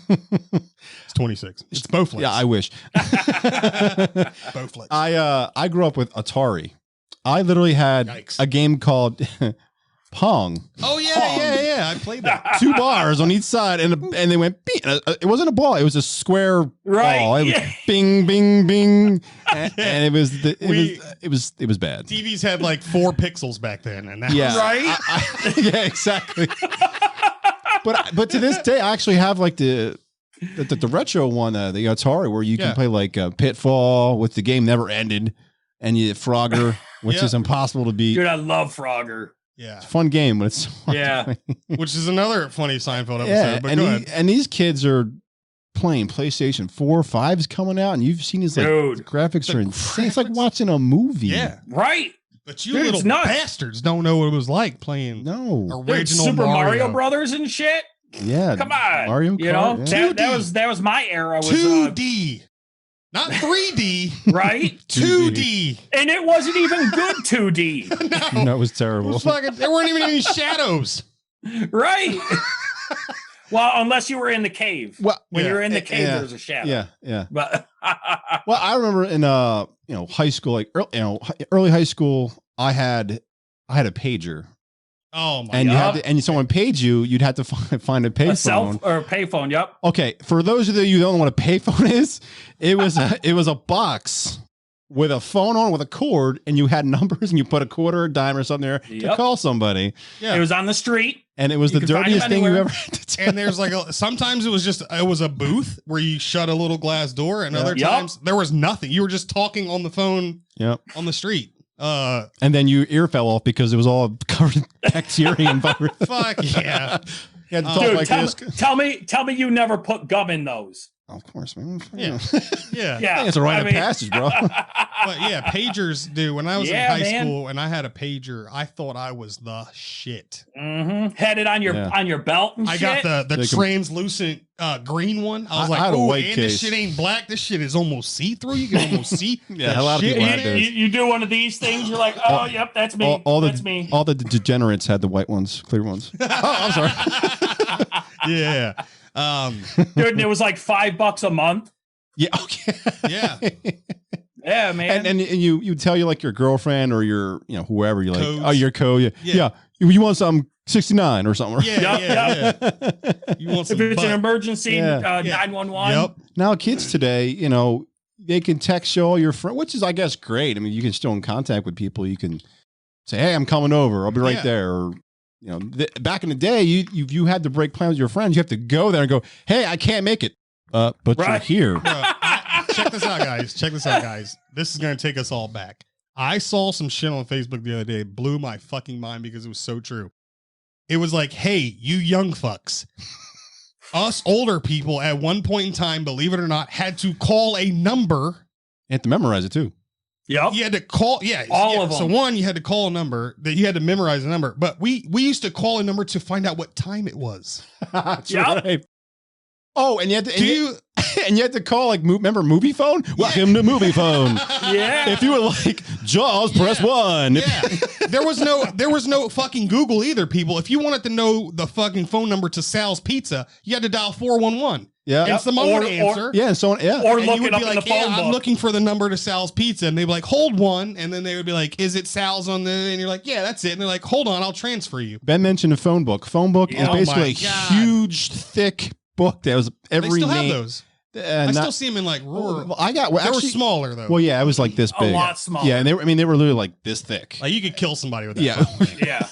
It's 26. It's Bowflex. Yeah, I wish. Bowflex. I grew up with Atari. I literally had Yikes. a game called Pong. Oh yeah. I played that. 2 bars on each side, and they went. Bing. It wasn't a ball; it was a square Right, ball. It was yeah. bing, bing, bing, and it was We- it was bad. TVs had like 4 pixels back then, and now Yeah, Right? yeah, exactly. but to this day, I actually have like the retro one, the Atari, where you Yeah. can play like Pitfall, with the game never ended, and you Frogger, which Yeah. is impossible to beat. Dude, I love Frogger. Yeah. It's a fun game, but it's so hard to Yeah. play. Which is another funny Seinfeld episode. Yeah, but and, go ahead. and these kids are playing PlayStation 4 or 5 is coming out, and you've seen these like Dude. the graphics The are insane. It's like graphics- watching a movie. Yeah. Right. But you Dude, it's little nuts. bastards don't know what it was like playing No. Dude, original Super Mario Mario. Brothers and shit. Yeah. Come on. Mario You know, Kart. Yeah. that was my era. Was 2D. Not 3D. right? 2D. And it wasn't even good 2D. No. That was It terrible. was fucking, there weren't even any shadows. Right. Well, unless you were in the cave. Well, When Yeah. you're in the cave, Yeah. there's a shadow. yeah, yeah. But Well, I remember in high school, like early high school, I had a pager, Oh my and you god. had to, and someone paid you, you'd have to find a a payphone. self or payphone. Yep. Okay, for those of you who don't know what a payphone is, it was a box with a phone on with a cord, and you had numbers, and you put a quarter, a dime, or something there to Yep. call somebody, Yeah. It was on the street. and it was You the could find dirtiest them thing you anywhere. ever had to do. And there's like sometimes it was a booth where you shut a little glass door, and Yeah. other Yup. times there was nothing. You were just talking on the phone Yep. on the street. And then your ear fell off because it was all covered in bacteria and virus. Fuck yeah. You had to talk Dude, like this. tell me you never put gum in those. Of course, man. Yeah. Yeah. Yeah. I think it's a rite I of mean- passage, bro. But yeah, pagers, dude. When I was Yeah, in high man. school and I had a pager, I thought I was the shit. Had it on your Yeah. belt and I shit. got the They can- translucent green one. I was I like, had a oh, white and case. this shit ain't black. This shit is almost see through. You can almost see. Yeah, the a lot of shit people in had it. those. you do one of these things, you're like, oh, yep, that's me. That's me. all the degenerates had the white ones, clear ones. Oh, I'm sorry. Yeah. Dude, and it was like $5 a month. Yeah, okay. Yeah. Yeah, man. and you tell your like your girlfriend or your whoever you're like, Codes. oh, your code, yeah, Yeah. You want something 69 or something? Yeah. Yup, Yeah. You want if some it's an butt. emergency, Yeah. 911. Yep. Now kids today, they can text you all your friends, which is I guess great. I mean, you can still in contact with people. You can say, hey, I'm coming over. I'll be right Yeah. there. Or back in the day, you had to break plans with your friends. You have to go there and go, hey, I can't make it, but you're Right. here. Bro, check this out, guys. Check this out, guys. This is going to take us all back. I saw some shit on Facebook the other day. It blew my fucking mind because it was so true. It was like, hey, you young fucks. Us older people at one point in time, believe it or not, had to call a number. You have to memorize it too. Yep. You had to call, yeah. All yeah. of them. So one, you had to call a number that you had to memorize a number. But we used to call a number to find out what time it was. That's Yep. right. Oh, and you had to, Do you? and you had to call like remember movie phone? Welcome to movie phone. Yeah. If you were like Jaws, press Yeah. 1. Yeah. There was no fucking Google either, people. If you wanted to know the fucking phone number to Sal's Pizza, you had to dial 411. Yeah. And someone would Or- answer. Yeah, and so on. Yeah. Or And look you it would up be in like, the phone yeah, I'm book. looking for the number to Sal's Pizza. And they'd be like, hold one. And then they would be like, is it Sal's on the, and you're like, yeah, that's it. And they're like, hold on, I'll transfer you. Ben mentioned a phone book. Phone book is Oh basically my a God. huge, thick book that was every They still name. have those. I I still see them in like rural. Well, I got They actually, were smaller though. Well, yeah, it was like this A big. lot smaller. Yeah, and they were literally like this thick. Like you could kill somebody with that. Yeah. phone. Yeah.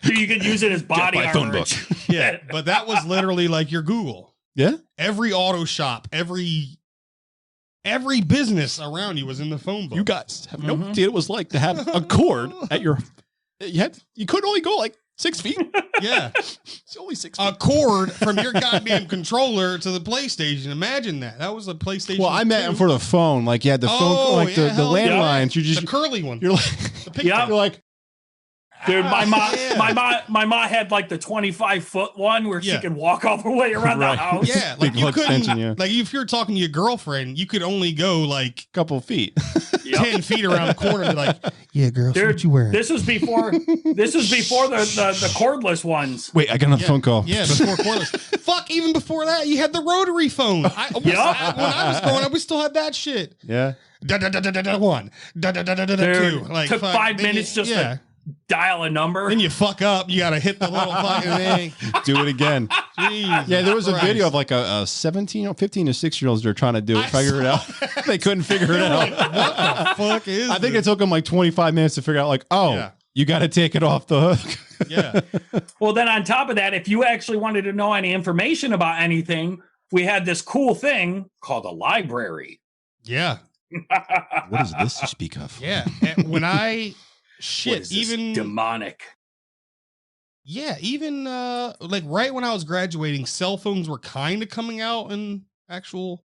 So you could use it as body my phone armor. Yeah. But that was literally like your Google. Yeah. Every auto shop, every business around you was in the phone book. You guys have no Mhm. idea what it was like to have a cord at your. You couldn't only go like 6 feet. Yeah. It's only 6 feet. A cord from your goddamn controller to the PlayStation. Imagine that. That was a PlayStation. Well, I meant 2. for the phone. Like you had the phone, Oh, like yeah, the hell yeah. landlines. You the just curly one. you're like The pigtail. Yep. you're like Dude, my mom, Yeah. my mom had like the 25-foot one where Yeah. she could walk all the way around Right. the house. Yeah, like Big you luck couldn't. extension, yeah. Like if you're talking to your girlfriend, you could only go like couple feet. Yep. 10 feet around the corner and be like, "Yeah, girl, so Dude, what you wearing?" This was before the cordless ones. Wait, I got another phone call. Yeah, before cordless. Fuck, even before that, you had the rotary phone. When I was growing up, we still had that shit. Yeah. Da da da da da da one. Da da da da da da Dude, two. Like took fuck, 5 then minutes you, just to dial a number. Then you fuck up. You gotta hit the little fucking thing. Do it again. Jesus Yeah, there was a Christ. video of like a 17 or 15 to 6-year-olds. They're trying to do it, I figure it out. They couldn't figure it out. What the fuck is? I think this? it took them like 25 minutes to figure out, like, oh, Yeah. you got to take it off the hook. Yeah. Well, then on top of that, if you actually wanted to know any information about anything, we had this cool thing called a library. Yeah. What is this you speak of? Yeah. And when I shit, even demonic. yeah, even like right when I was graduating, cell phones were kind of coming out in actual.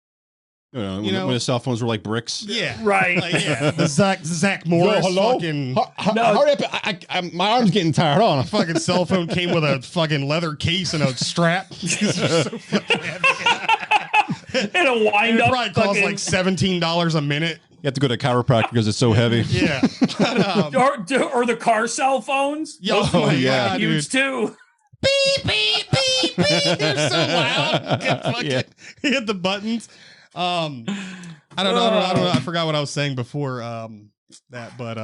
When You know- the cell phones were like bricks. Yeah, Right. like, yeah, the Zach Morris fucking No. Hurry up! My arm's getting tired. Hold on. fucking cell phone came with a fucking leather case and a strap. So fucking heavy. And a wind It up. probably costs like $17 a minute. You have to go to a chiropractor because it's so heavy. Yeah. But, or the car cell phones. oh, Oh, my yeah, God, Huge dude. too. Beep, beep, beep, beep. They're so loud. You can fucking Yeah. hit the buttons. I don't know. I forgot what I was saying before that, but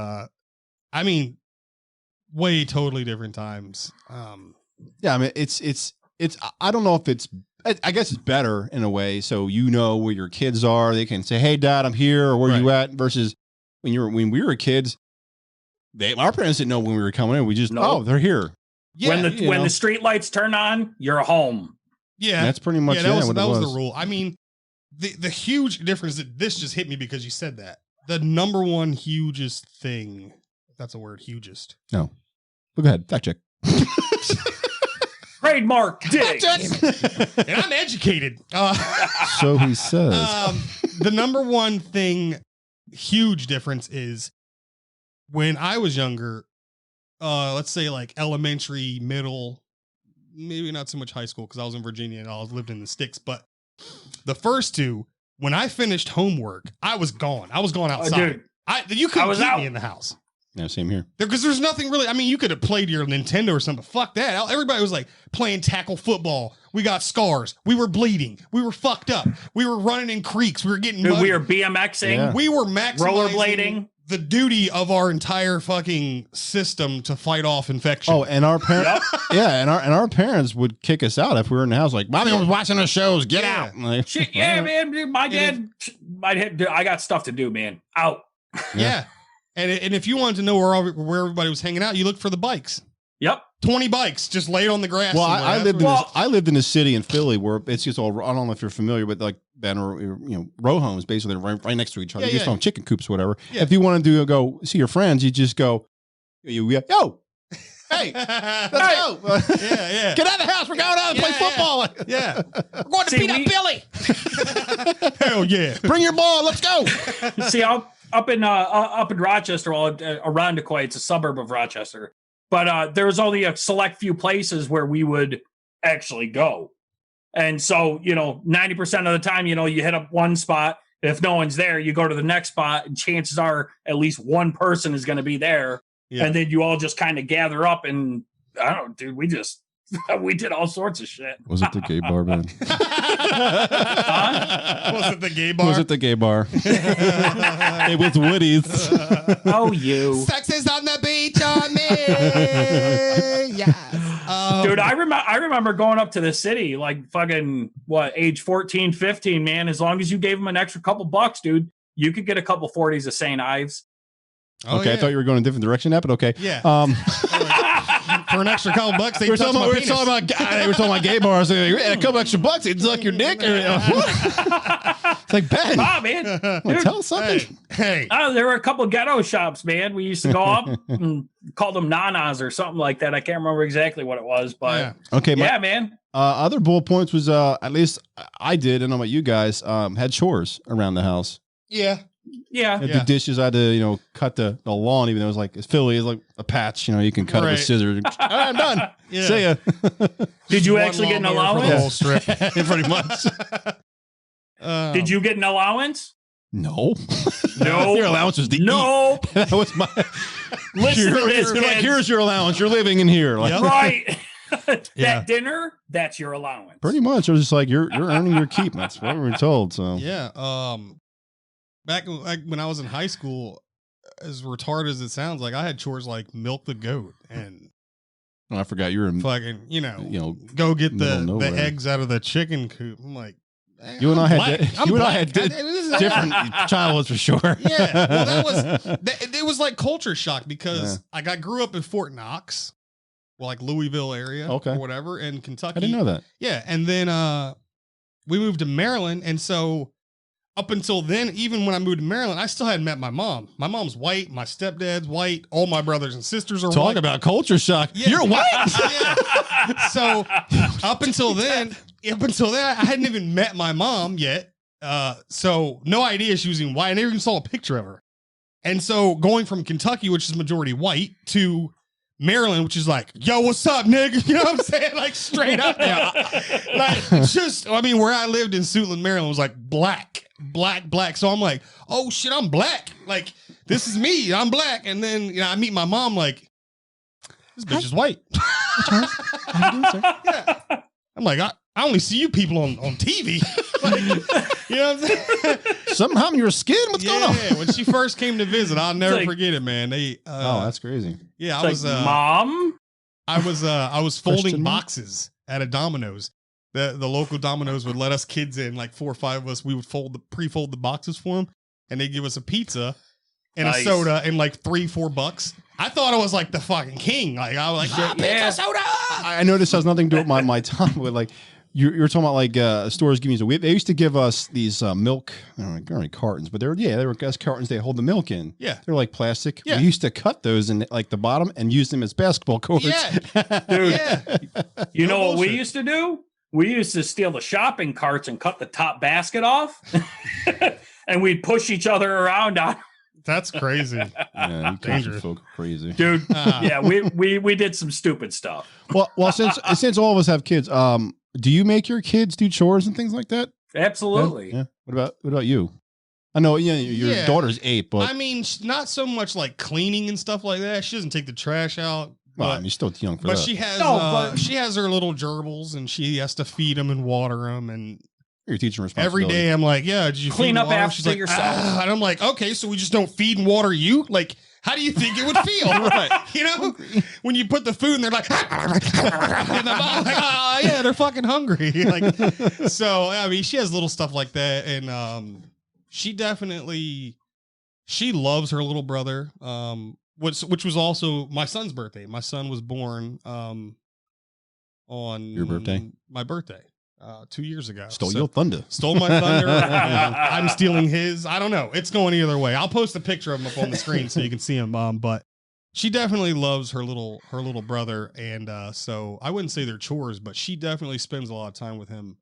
I mean, way totally different times. Yeah, I mean, it's. I don't know if it's. I guess it's better in a way, so you know where your kids are. They can say, "Hey, Dad, I'm here," or "Where you at?" Versus when we were kids, our parents didn't know when we were coming in. We just, Nope. oh, they're here. Yeah, when you know. the street lights turn on, you're home. yeah, That's pretty much that was what that it was was. the rule. I mean, the huge difference that this just hit me because you said that. The number one hugest thing, if that's a word, hugest. No, go ahead, fact check. Trademark dig. And I'm educated. So he says. The number one thing, huge difference is when I was younger, let's say like elementary, middle, maybe not so much high school because I was in Virginia and I lived in the sticks, but the first two, when I finished homework, I was gone. I was going outside. Dude, You couldn't was keep out. me in the house. Yeah, same here. Because there's nothing really. I mean, you could have played your Nintendo or something. Fuck that. Everybody was like playing tackle football. We got scars. We were bleeding. We were fucked up. We were running in creeks. We were getting dude, muddy. we were BMXing. Yeah. We were maximizing Rollerblading. the duty of our entire fucking system to fight off infection. Oh, and our parents, Yep. yeah, and our parents would kick us out if we were in the house. Like, Mommy was watching the shows. Get Yeah. out! Like, Shit, yeah, man. Dude, my dad, dude, I got stuff to do, man. Out. yeah. And if you wanted to know where everybody was hanging out, you looked for the bikes. Yep. 20 bikes just laid on the grass. Well, somewhere. I That's lived where- in I lived in a city in Philly where it's just all. I don't know if you're familiar with like Ben or row homes, basically right next to each other. Yeah, You just yeah. don't chicken coops, or whatever. Yeah. If you want to go see your friends, you just go. Yo, hey, let's go! yeah. Get out of the house. We're going out and play Yeah, football. Yeah. We're going to See, beat up we- Billy. Hell yeah. Bring your ball. Let's go. See, up in Rochester, well, Arundicoy, it's a suburb of Rochester, but there was only a select few places where we would actually go, and so 90% of the time, you hit up one spot. If no one's there, you go to the next spot, and chances are at least one person is going to be there, Yeah. and then you all just kind of gather up, and I don't know, dude, we just we did all sorts of shit. Was it the gay bar, Ben? Was it the gay bar? Was it the gay bar? It was Woody's. Oh, you. Sex is on the beach on me. Yes. Dude, I remember going up to the city like fucking age 14, 15, man. As long as you gave them an extra couple bucks, dude, you could get a couple 40s of St. Ives. Oh, Okay, I yeah. thought you were going a different direction, there, but okay. Yeah. For an extra couple bucks, they We were touch talking my about, penis. gay bars. A couple extra bucks, they'd suck your dick. It's like, Ben, Ah, man. wanna tell us something? Hey. There were a couple ghetto shops, man. We used to go up and call them nanas or something like that. I can't remember exactly what it was, but Yeah. Okay, yeah, man. other bullet points was at least I did. I don't know about you guys. Had chores around the house. Yeah. Yeah. Had Yeah. the dishes. I had to cut the lawn, even though it was like it's Philly. It's like a patch. You can cut it Right. with scissors. All right, I'm done. Yeah. See ya. Did you One actually get an lawnmower for the allowance? whole strip. Pretty much. Did you get an allowance? No. No. Your allowance was to No. eat. That was my. Listen to this, You're like, kids. here's your allowance. You're living in here. Like, Yep. Right. That Yeah. dinner, that's your allowance. pretty much. It was just like you're earning your keep. That's what we were told. So Yeah. Back when I was in high school, as retarded as it sounds, like I had chores like milk the goat and Oh, I forgot you were in. fucking, Go go get middle the of nowhere. eggs out of the chicken coop. I'm like, You and I had black. di- I'm you and I black. had di- God damn it, this is- different childhoods for sure. Yeah, well, it was like culture shock because I grew up in Fort Knox, well, like Louisville area, Okay. or whatever, in Kentucky. I didn't know that. Yeah, and then we moved to Maryland, and so up until then, even when I moved to Maryland, I still hadn't met my mom. My mom's white. My stepdad's white. All my brothers and sisters are Talk white. about culture shock. Yeah. You're white. Yeah. So up until then, I hadn't even met my mom yet. So no idea she was even white. I never even saw a picture of her. And so going from Kentucky, which is majority white, to Maryland, which is like, yo, what's up, nigga? You know what I'm saying? Like straight up. Like just, I mean, where I lived in Suitland, Maryland was like black. So I'm like, oh shit, I'm black. Like, this is me. I'm black. And then, you know, I meet my mom like, this bitch is white. Yeah. I'm like, I only see you people on TV. Like, you know what I'm saying? Something happened to your skin? What's going on? Yeah, when she first came to visit, I'll never like- forget it, man. They Oh, that's crazy. yeah, It's I was Mom? I was folding Question mark? boxes at a Domino's. The local Domino's would let us kids in, like 4 or 5 of us. We would pre-fold the boxes for them, and they'd give us a pizza and Nice. a soda and like $3-4. I thought I was like the fucking king. Like I was like, Yeah. pizza soda. I know this has nothing to do with my time, but like you're talking about like stores giving you. They used to give us these milk, I don't know, cartons, but they were gas cartons. They hold the milk in. Yeah. They're like plastic. Yeah. We used to cut those in like the bottom and use them as basketball courts. Yeah. Dude, Yeah. you know No what we bullshit. used to do? We used to steal the shopping carts and cut the top basket off. And we'd push each other around on. That's crazy. Yeah, you country Dangerous. folk are crazy. Dude, Ah. yeah, we did some stupid stuff. Well, since all of us have kids, do you make your kids do chores and things like that? Absolutely. Yeah. What about you? I know, yeah, your Yeah. daughter's 8, but I mean, not so much like cleaning and stuff like that. She doesn't take the trash out. well, I But, mean, you're still too young for but that. she has No, but- she has her little gerbils, and she has to feed them and water them. And You're teaching every responsibility. day, I'm like, "Yeah, did you Clean feed and up water 'em?" after She's like, yourself. "Ah," and I'm like, "Okay, so we just don't feed and water you? Like, how do you think it would feel? Right. You know, when you put the food, and they're like, and I'm like, oh yeah, they're fucking hungry. Like, so I mean, she has little stuff like that, and she definitely she loves her little brother. Which was also my son's birthday. My son was born on Your birthday? My birthday, 2 years ago. Stole So- your thunder. Stole my thunder. I'm stealing his. I don't know. It's going either way. I'll post a picture of him up on the screen so you can see him. But she definitely loves her little brother, and so I wouldn't say they're chores, but she definitely spends a lot of time with him,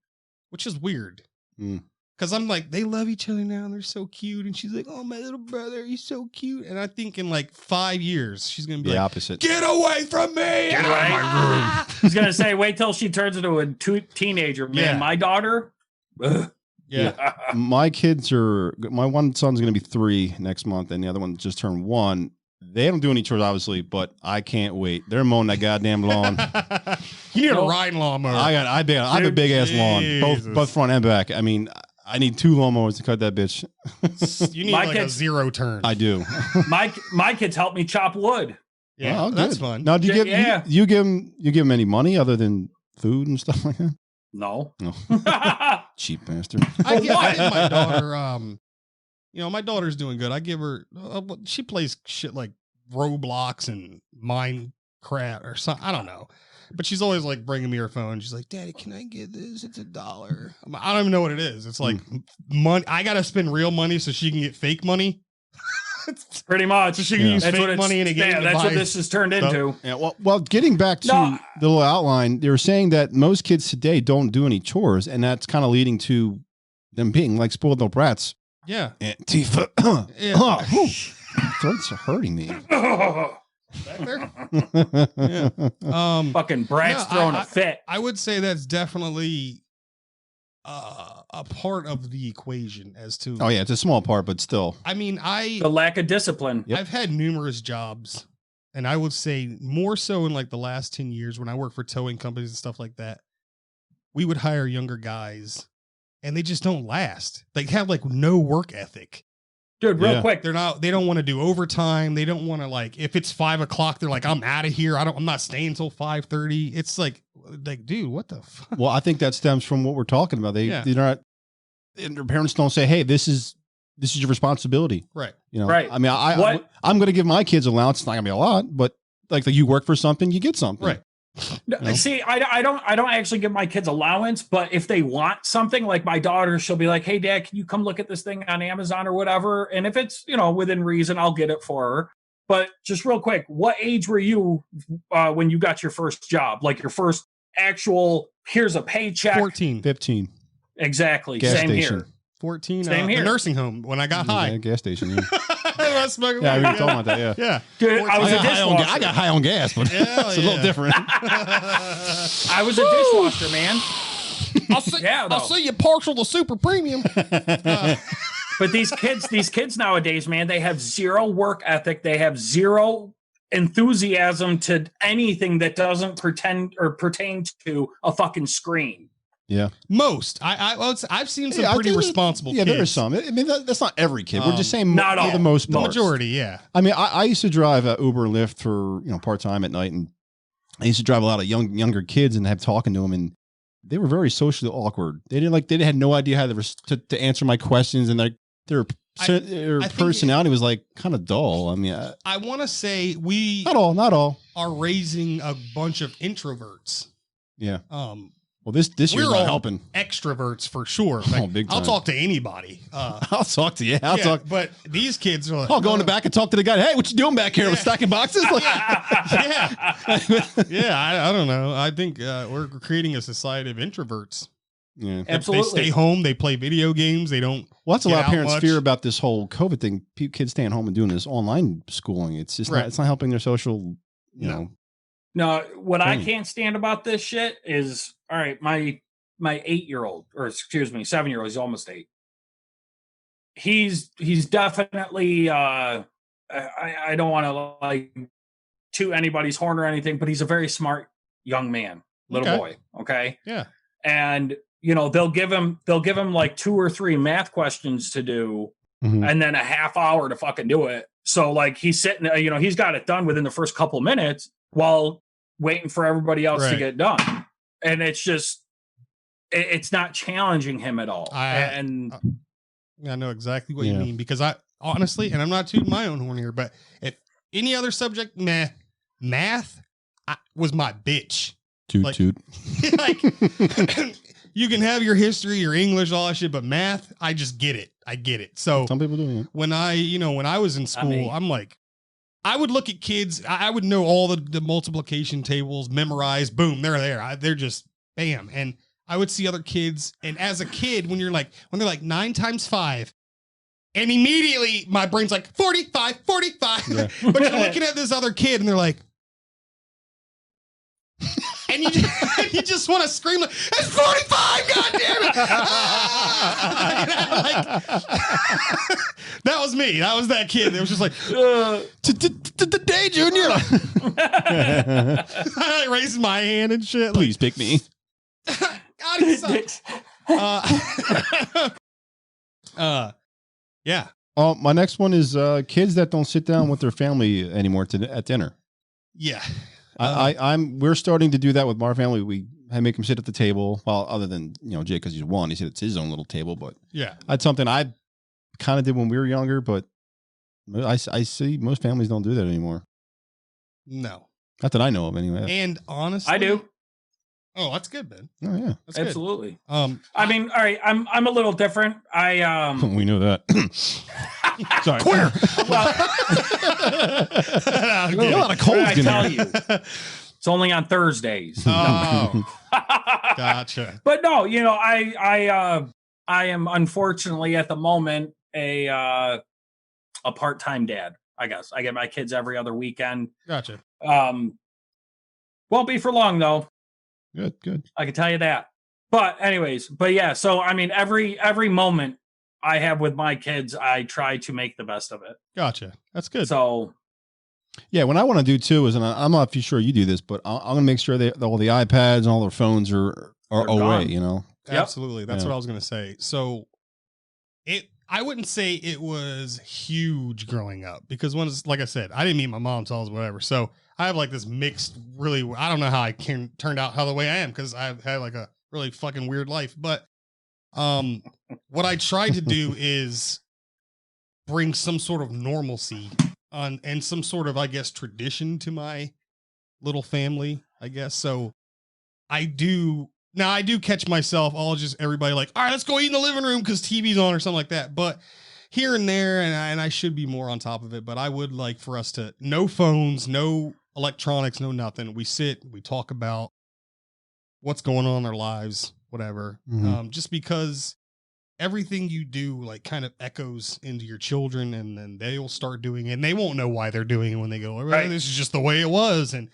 which is weird. Mm. Cause I'm like, they love each other now and they're so cute. And she's like, oh, my little brother, he's so cute. And I think in like 5 years, she's going to be The like, opposite. get away from me. Get out of my room. I was gonna say, wait till she turns into a teenager. Man, Yeah. my daughter. ugh. Yeah. My kids my one son's going to be 3 next month, and the other one just turned 1. They don't do any chores, obviously, but I can't wait. They're mowing that goddamn lawn. You need a Nope. riding lawnmower. I have a Dude, big ass lawn, Jesus. both front and back. I mean, I need 2 lawnmowers to cut that bitch. You need My like a kids- 0 turn. I do. My kids help me chop wood. Yeah, Oh, that's good. fun. Now, do you Yeah. give you give them any money other than food and stuff like that? No. No, cheap bastard. I give What? my daughter, my daughter's doing good. I give her, she plays shit like Roblox and Minecraft or something. I don't know. But she's always like bringing me her phone. She's like, Daddy, can I get this? It's $1. I'm like, I don't even know what it is. It's like money. I got to spend real money so she can get fake money. Pretty much. So she can Yeah. use That's what fake it's, money in a game. yeah, to that's what buy this has turned stuff. into. Yeah, well, getting back to No. the little outline, they were saying that most kids today don't do any chores, and that's kind of leading to them being like spoiled little brats. Yeah. Antifa. Yeah. Oh, whew. Throats are hurting me. Back there? Yeah. Fucking Brad's Yeah, throwing I- a fit. I would say that's definitely a part of the equation as to. Oh yeah, it's a small part, but still. I mean, The lack of discipline. Yep. I've had numerous jobs, and I would say more so in like the last 10 years when I worked for towing companies and stuff like that. We would hire younger guys, and they just don't last. They have like no work ethic. Dude, real Yeah. quick. They don't want to do overtime. They don't want to, like, if it's 5 o'clock, they're like, I'm out of here. I'm not staying until 5:30. It's like, dude, what the fuck? Well, I think that stems from what we're talking about. They're not. And their parents don't say, "Hey, this is your responsibility." Right. You know. Right. I mean, I'm What- going to give my kids allowance. It's not going to be a lot, but like you work for something, you get something. Right. No. See, I don't actually give my kids allowance, but if they want something, like my daughter, she'll be like, "Hey, Dad, can you come look at this thing on Amazon or whatever?" And if it's within reason, I'll get it for her. But just real quick, what age were you when you got your first job? Like your first actual, here's a paycheck. 14. 15. Exactly. Gas Same station. here. 14. Same The here. nursing home when I got Yeah, high. gas station. Yeah, I was smoking yeah we weed, were talking about that. Yeah. Yeah. Dude, I was a dishwasher. I got high on gas, but Hell it's a little yeah. different. I was a dishwasher, man. I'll see you partial to super premium. But these kids nowadays, man, they have zero work ethic. They have zero enthusiasm to anything that doesn't pretend or pertain to a fucking screen. Yeah. Most. I've seen some I pretty think responsible Yeah, kids. there are some. I mean, that's not every kid. We're just saying Not for all. the most The part. majority, yeah. I mean, I used to drive Uber and Lyft for part time at night, and I used to drive a lot of younger kids and have talking to them, and they were very socially awkward. They had no idea how to answer my questions, and their I think personality was like kind of dull. I mean, I want to say we not all. are raising a bunch of introverts. Yeah. Um, Well, this year's we're not all helping. extroverts for sure. Oh, big I'll time. talk to anybody. I'll talk to you. I'll Yeah, talk. but these kids are like, I'll go in the back and talk to the guy. Hey, what you doing back here? With stacking boxes? Like, Yeah, I don't know. I think we're creating a society of introverts. yeah. Absolutely. They stay home. They play video games. They don't. Well, that's a Get lot of out parents' much. fear about this whole COVID thing. Kids staying home and doing this online schooling. It's just Right. not. It's not helping their social. You No. know. No, what I Training. can't stand about this shit is, all right, my 8-year-old, or excuse me, 7-year-old, he's almost 8. He's definitely I don't want to like toot anybody's horn or anything, but he's a very smart young man, little Okay. boy. Okay. Yeah. And they'll give him like 2 or 3 math questions to do, Mhm. and then a half hour to fucking do it. So like he's sitting, he's got it done within the first couple minutes while waiting for everybody else to Right. get done. And it's just, it's not challenging him at all. I know exactly what you Yeah. mean because I honestly, and I'm not tooting my own horn here, but if any other subject, math was my bitch. Toot Like- toot. Like you can have your history, your English, all that shit, but math, I just get it. I get it. So Some people do. Yeah. when I was in school, me. I'm like, I would look at kids, I would know all the multiplication tables, memorize, boom, they're there. They're just bam. And I would see other kids, and as a kid, when they're like 9 times 5, and immediately my brain's like 45. Yeah. But you're looking at this other kid, and they're like, and you just want to scream like, it's 45, god damn it! That was me. That was that kid. It was just like, Today, Junior. I like raising my hand and shit. Like, Please pick me. God, he sucks. Yeah. My next one is kids that don't sit down with their family anymore at dinner. Yeah. We're starting to do that with our family. I make him sit at the table. Well, other than Jay, because he's one, he said it's his own little table. But Yeah. that's something I kind of did when we were younger. But I see most families don't do that anymore. No. Not that I know of, anyway. And honestly, I do. Oh, that's good, Ben. Oh yeah, That's good. Absolutely. I mean, all right, I'm a little different. we know that. Sorry, Queer. Well, a lot of colds I in tell there. you, it's only on Thursdays. Oh, gotcha. But no, I am unfortunately at the moment a part-time dad. I guess I get my kids every other weekend. Gotcha. Won't be for long though. Good. I can tell you that. But anyways, yeah. So I mean, every moment I have with my kids, I try to make the best of it. Gotcha. That's good. So Yeah, what I want to do too is, and I'm not sure you do this, but I'm going to make sure that all the iPads and all their phones are They're away. gone. Yep. Absolutely. That's Yeah. what I was going to say. So I wouldn't say it was huge growing up because like I said, I didn't meet my mom till I was whatever. So I have like this mixed, really, I don't know how I turned out how the way I am because I've had like a really fucking weird life. But what I tried to do is bring some sort of normalcy and some sort of, I guess, tradition to my little family, I guess. So I do catch myself all just everybody like, all right, let's go eat in the living room because TV's on or something like that. But here and there, and I should be more on top of it, but I would like for us to no phones, no electronics, no nothing. We sit, we talk about what's going on in our lives, whatever. Just because everything you do like kind of echoes into your children, and then they'll start doing it and they won't know why they're doing it when they go, right, this is just the way it was. And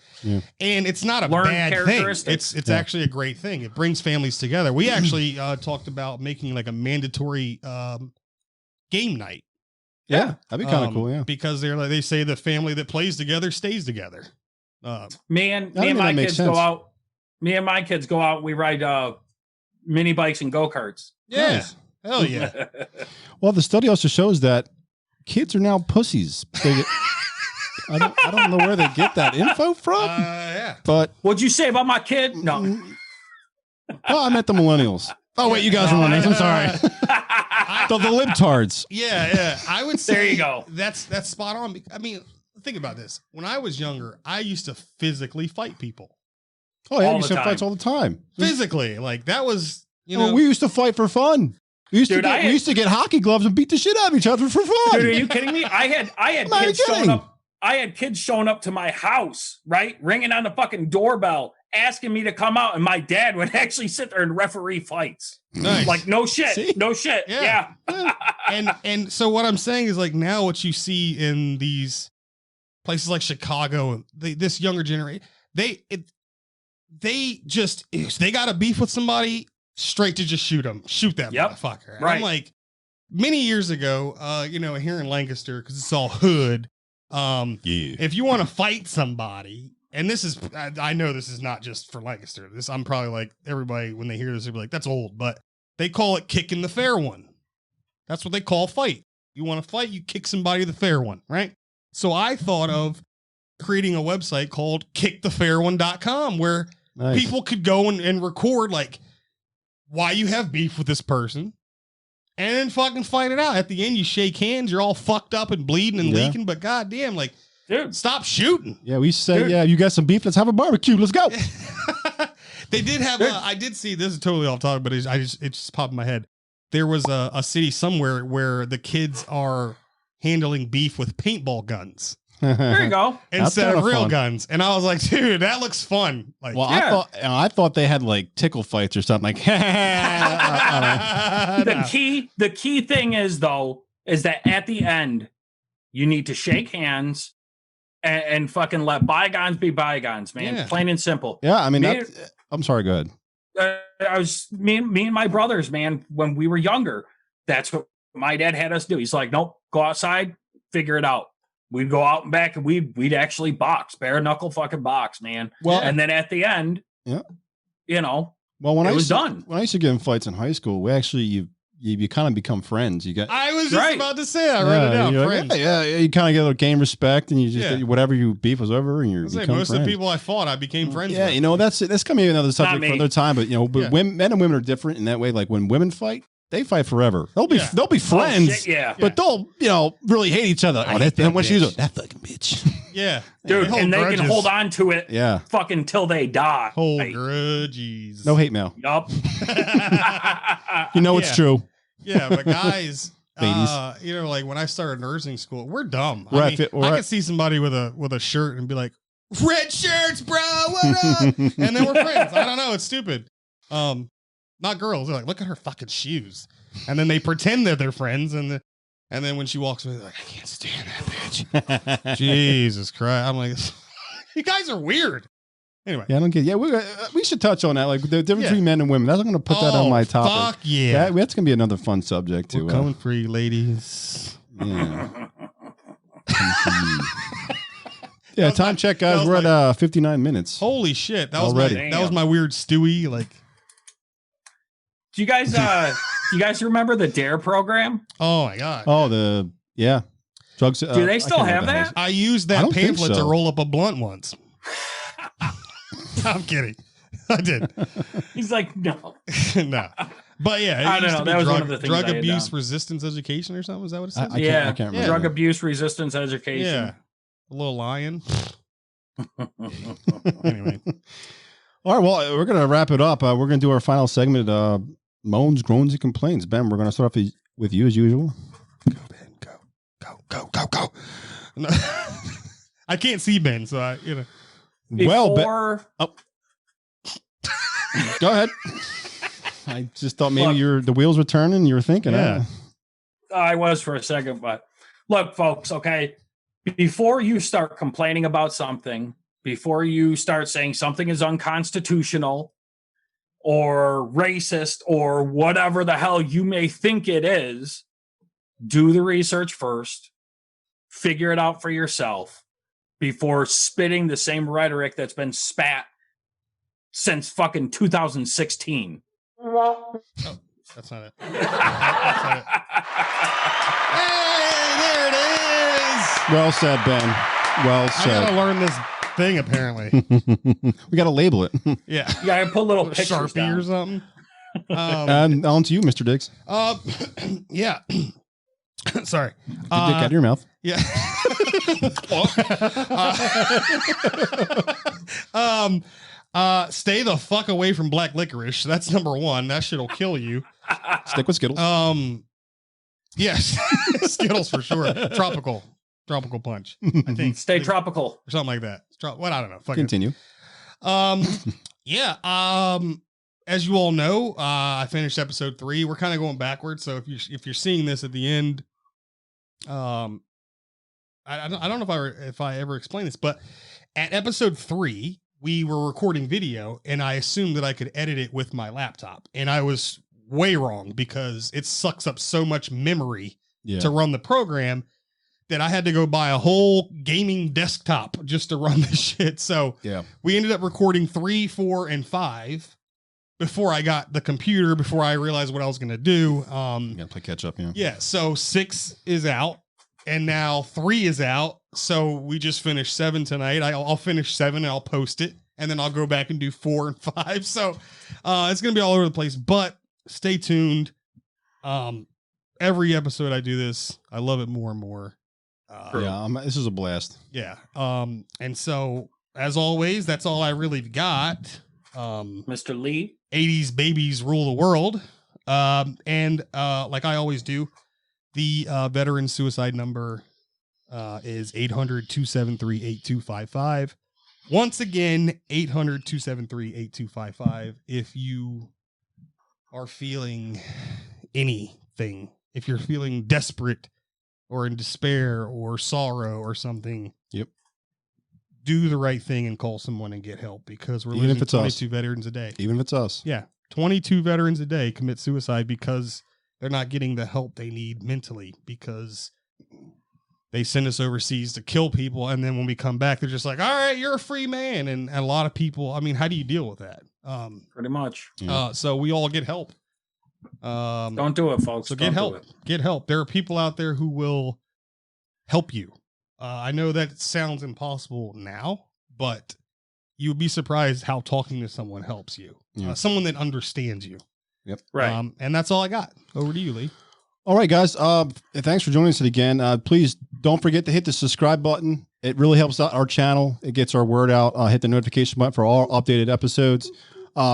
it's not a bad thing. It's actually a great thing. It brings families together. We actually talked about making like a mandatory game night. Yeah, that'd be kind of cool. Yeah, because they say the family that plays together stays together. Me and my kids go out. Me and my kids go out. We ride mini bikes and go-karts. Yeah. Nice. Hell yeah. Well, the study also shows that kids are now pussies. I don't know where they get that info from. Yeah. But what'd you say about my kid? No. Well, I meant the millennials. Oh wait, you guys are millennials. I'm sorry. the libtards. Yeah. I would say there you go. That's spot on. I mean, think about this. When I was younger, I used to physically fight people. Oh yeah, you used to fight all the time. Physically, like that was. You know, we used to fight for fun. We used to get hockey gloves and beat the shit out of each other for fun. Dude, are you kidding me? I had kids showing up. I had kids showing up to my house, right, ringing on the fucking doorbell, asking me to come out, and my dad would actually sit there and referee fights. Nice. Like no shit, See? no shit. Yeah. and so what I'm saying is like now what you see in these places like Chicago, this younger generation, they got a beef with somebody. Straight to just shoot that motherfucker. And right. I'm like, many years ago, here in Lancaster, because it's all hood. If you want to fight somebody, and this is, I know this is not just for Lancaster. I'm probably like everybody when they hear this, they'll be like, that's old, but they call it kicking the fair one. That's what they call fight. You want to fight, you kick somebody the fair one, right? So I thought of creating a website called kickthefairone.com where people could go and record like why you have beef with this person and then fucking fight it out. At the end, you shake hands, you're all fucked up and bleeding and leaking, but goddamn, like, dude, stop shooting. Yeah, we say, you got some beef, let's have a barbecue, let's go. They did have, I did see, this is totally off topic, but it just popped in my head. There was a city somewhere where the kids are handling beef with paintball guns. There you go. Instead of real guns. And I was like, dude, that looks fun. Like, well, I thought they had like tickle fights or something. Like, the key thing is though, is that at the end, you need to shake hands and fucking let bygones be bygones, man. Yeah. Plain and simple. Yeah, I mean, I'm sorry, go ahead. I was me and my brothers, man, when we were younger, that's what my dad had us do. He's like, nope, go outside, figure it out. We'd go out and back and we'd actually box, bare knuckle fucking box, man. Well, and then at the end, well, when I was done. When I used to get in fights in high school, we actually you kind of become friends. I was just about to say, I wrote it down, friends. Like, you kind of get gain respect, and you just whatever you beef was over, and you're most of the people I fought, I became friends. Yeah, with. That's gonna be another subject for another time. But men and women are different in that way. Like when women fight, they fight forever. They'll be friends, but they'll really hate each other. Then when she's that fucking bitch, dude, and they can hold on to it, fucking till they die. Hold grudges. No hate mail. Yup. It's true. Yeah, but guys, ladies, like when I started nursing school, we're dumb. I could see somebody with a shirt and be like, "Red shirts, bro, what up?" And then we're friends. I don't know. It's stupid. Not girls. They're like, look at her fucking shoes. And then they pretend that they're friends. And then when she walks away, they're like, I can't stand that bitch. Jesus Christ. I'm like, you guys are weird. Anyway. Yeah, I don't get it. Yeah, we should touch on that. Like the difference between men and women. I'm going to put that on my topic. Fuck yeah. That's going to be another fun subject too. We're coming for you, ladies. Yeah. Yeah, time check, guys. We're at 59 minutes. Holy shit. That was my weird Stewie. Like, do you guys remember the DARE program? Oh my god! Oh, drugs. Do they still have that? I used that pamphlet to roll up a blunt once. I'm kidding. I did. He's like, no, no. But yeah, I don't know. That was one of the things. Drug abuse resistance education or something. Is that what it says? I can't remember. Drug abuse resistance education. Yeah, a little lion. Anyway. All right. Well, we're going to wrap it up. We're going to do our final segment, moans, groans, and complaints. Ben, we're going to start off with you as usual. Go, Ben. Go. No. I can't see Ben, so Well, Ben. Before, Go ahead. I just thought maybe the wheels were turning. You were thinking, Yeah. I was for a second, but look, folks, okay, before you start complaining about something, before you start saying something is unconstitutional or racist or whatever the hell you may think it is, do the research first, figure it out for yourself before spitting the same rhetoric that's been spat since fucking 2016. Oh, that's not it. That's not it. Hey, there it is. Well said, Ben. Well I said. gotta learn this thing, apparently. We got to label it. Yeah. You gotta put little pictures Sharpie down. or something. And on to you, Mr. Diggs. Yeah. Sorry. Get dick out of your mouth. Yeah. Stay the fuck away from black licorice. That's number one. That shit'll kill you. Stick with Skittles. Yes. Skittles for sure. Tropical punch. I think. Stay tropical. Or something like that. What I don't know. Fuck it. Continue. Yeah. As you all know, I finished episode 3. We're kind of going backwards. So if you're seeing this at the end, I don't know if I ever explained this, but at episode 3, we were recording video, and I assumed that I could edit it with my laptop, and I was way wrong because it sucks up so much memory to run the program that I had to go buy a whole gaming desktop just to run this shit. So we ended up recording 3, 4, and 5 before I got the computer, before I realized what I was going to do. You gotta play catch up, Yeah. So 6 is out, and now 3 is out. So we just finished 7 tonight. I'll finish 7 and I'll post it, and then I'll go back and do 4 and 5. So it's going to be all over the place, but stay tuned. Every episode I do this, I love it more and more. This is a blast. Yeah. And so as always, that's all I really got. Mr. Lee. 80s babies rule the world. And like I always do, the veteran suicide number is 800-273-8255. Once again, 800-273-8255. If you are feeling anything, if you're feeling desperate or in despair or sorrow or something, do the right thing and call someone and get help, because we're losing 22 veterans a day. Even if it's us. Yeah. 22 veterans a day commit suicide because they're not getting the help they need mentally, because they send us overseas to kill people. And then when we come back, they're just like, all right, you're a free man. And a lot of people, I mean, how do you deal with that? Pretty much. So we all get help. Don't do it, folks. So get help. Get help. There are people out there who will help you. I know that it sounds impossible now, but you would be surprised how talking to someone helps you. Someone that understands you. Yep. Right. And that's all I got. Over to you, Lee. All right, guys. Thanks for joining us again. Please don't forget to hit the subscribe button. It really helps out our channel. It gets our word out. Hit the notification button for all updated episodes.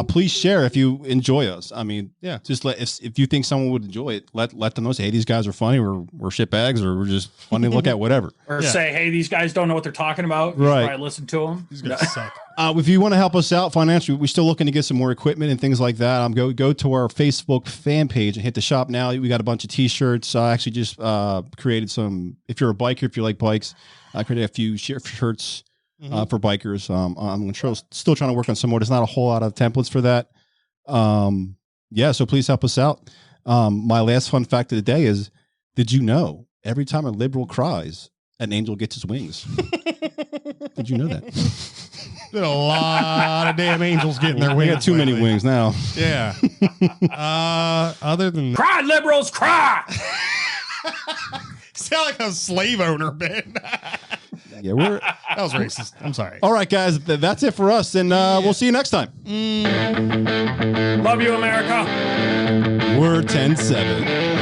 Please share if you enjoy us. I mean, just if you think someone would enjoy it, let them know. Say, hey, these guys are funny. We're shitbags, or we're just funny to look at. Whatever. Or say, hey, these guys don't know what they're talking about. Right. Probably listen to them. These guys suck. If you want to help us out financially, we're still looking to get some more equipment and things like that. Go to our Facebook fan page and hit the shop now. We got a bunch of T-shirts. I actually just created some. If you're a biker, if you like bikes, I created a few shirts. For bikers. I'm still trying to work on some more. There's not a whole lot of templates for that. So please help us out. My last fun fact of the day is, did you know every time a liberal cries, an angel gets his wings? Did you know that? There's a lot of damn angels getting their wings. We got too many wings now. Yeah. Other than that, cry, liberals, cry. sound like a slave owner, Ben. Yeah, that was racist. I'm sorry. All right, guys, that's it for us, and we'll see you next time. Love you, America. We're 10-7.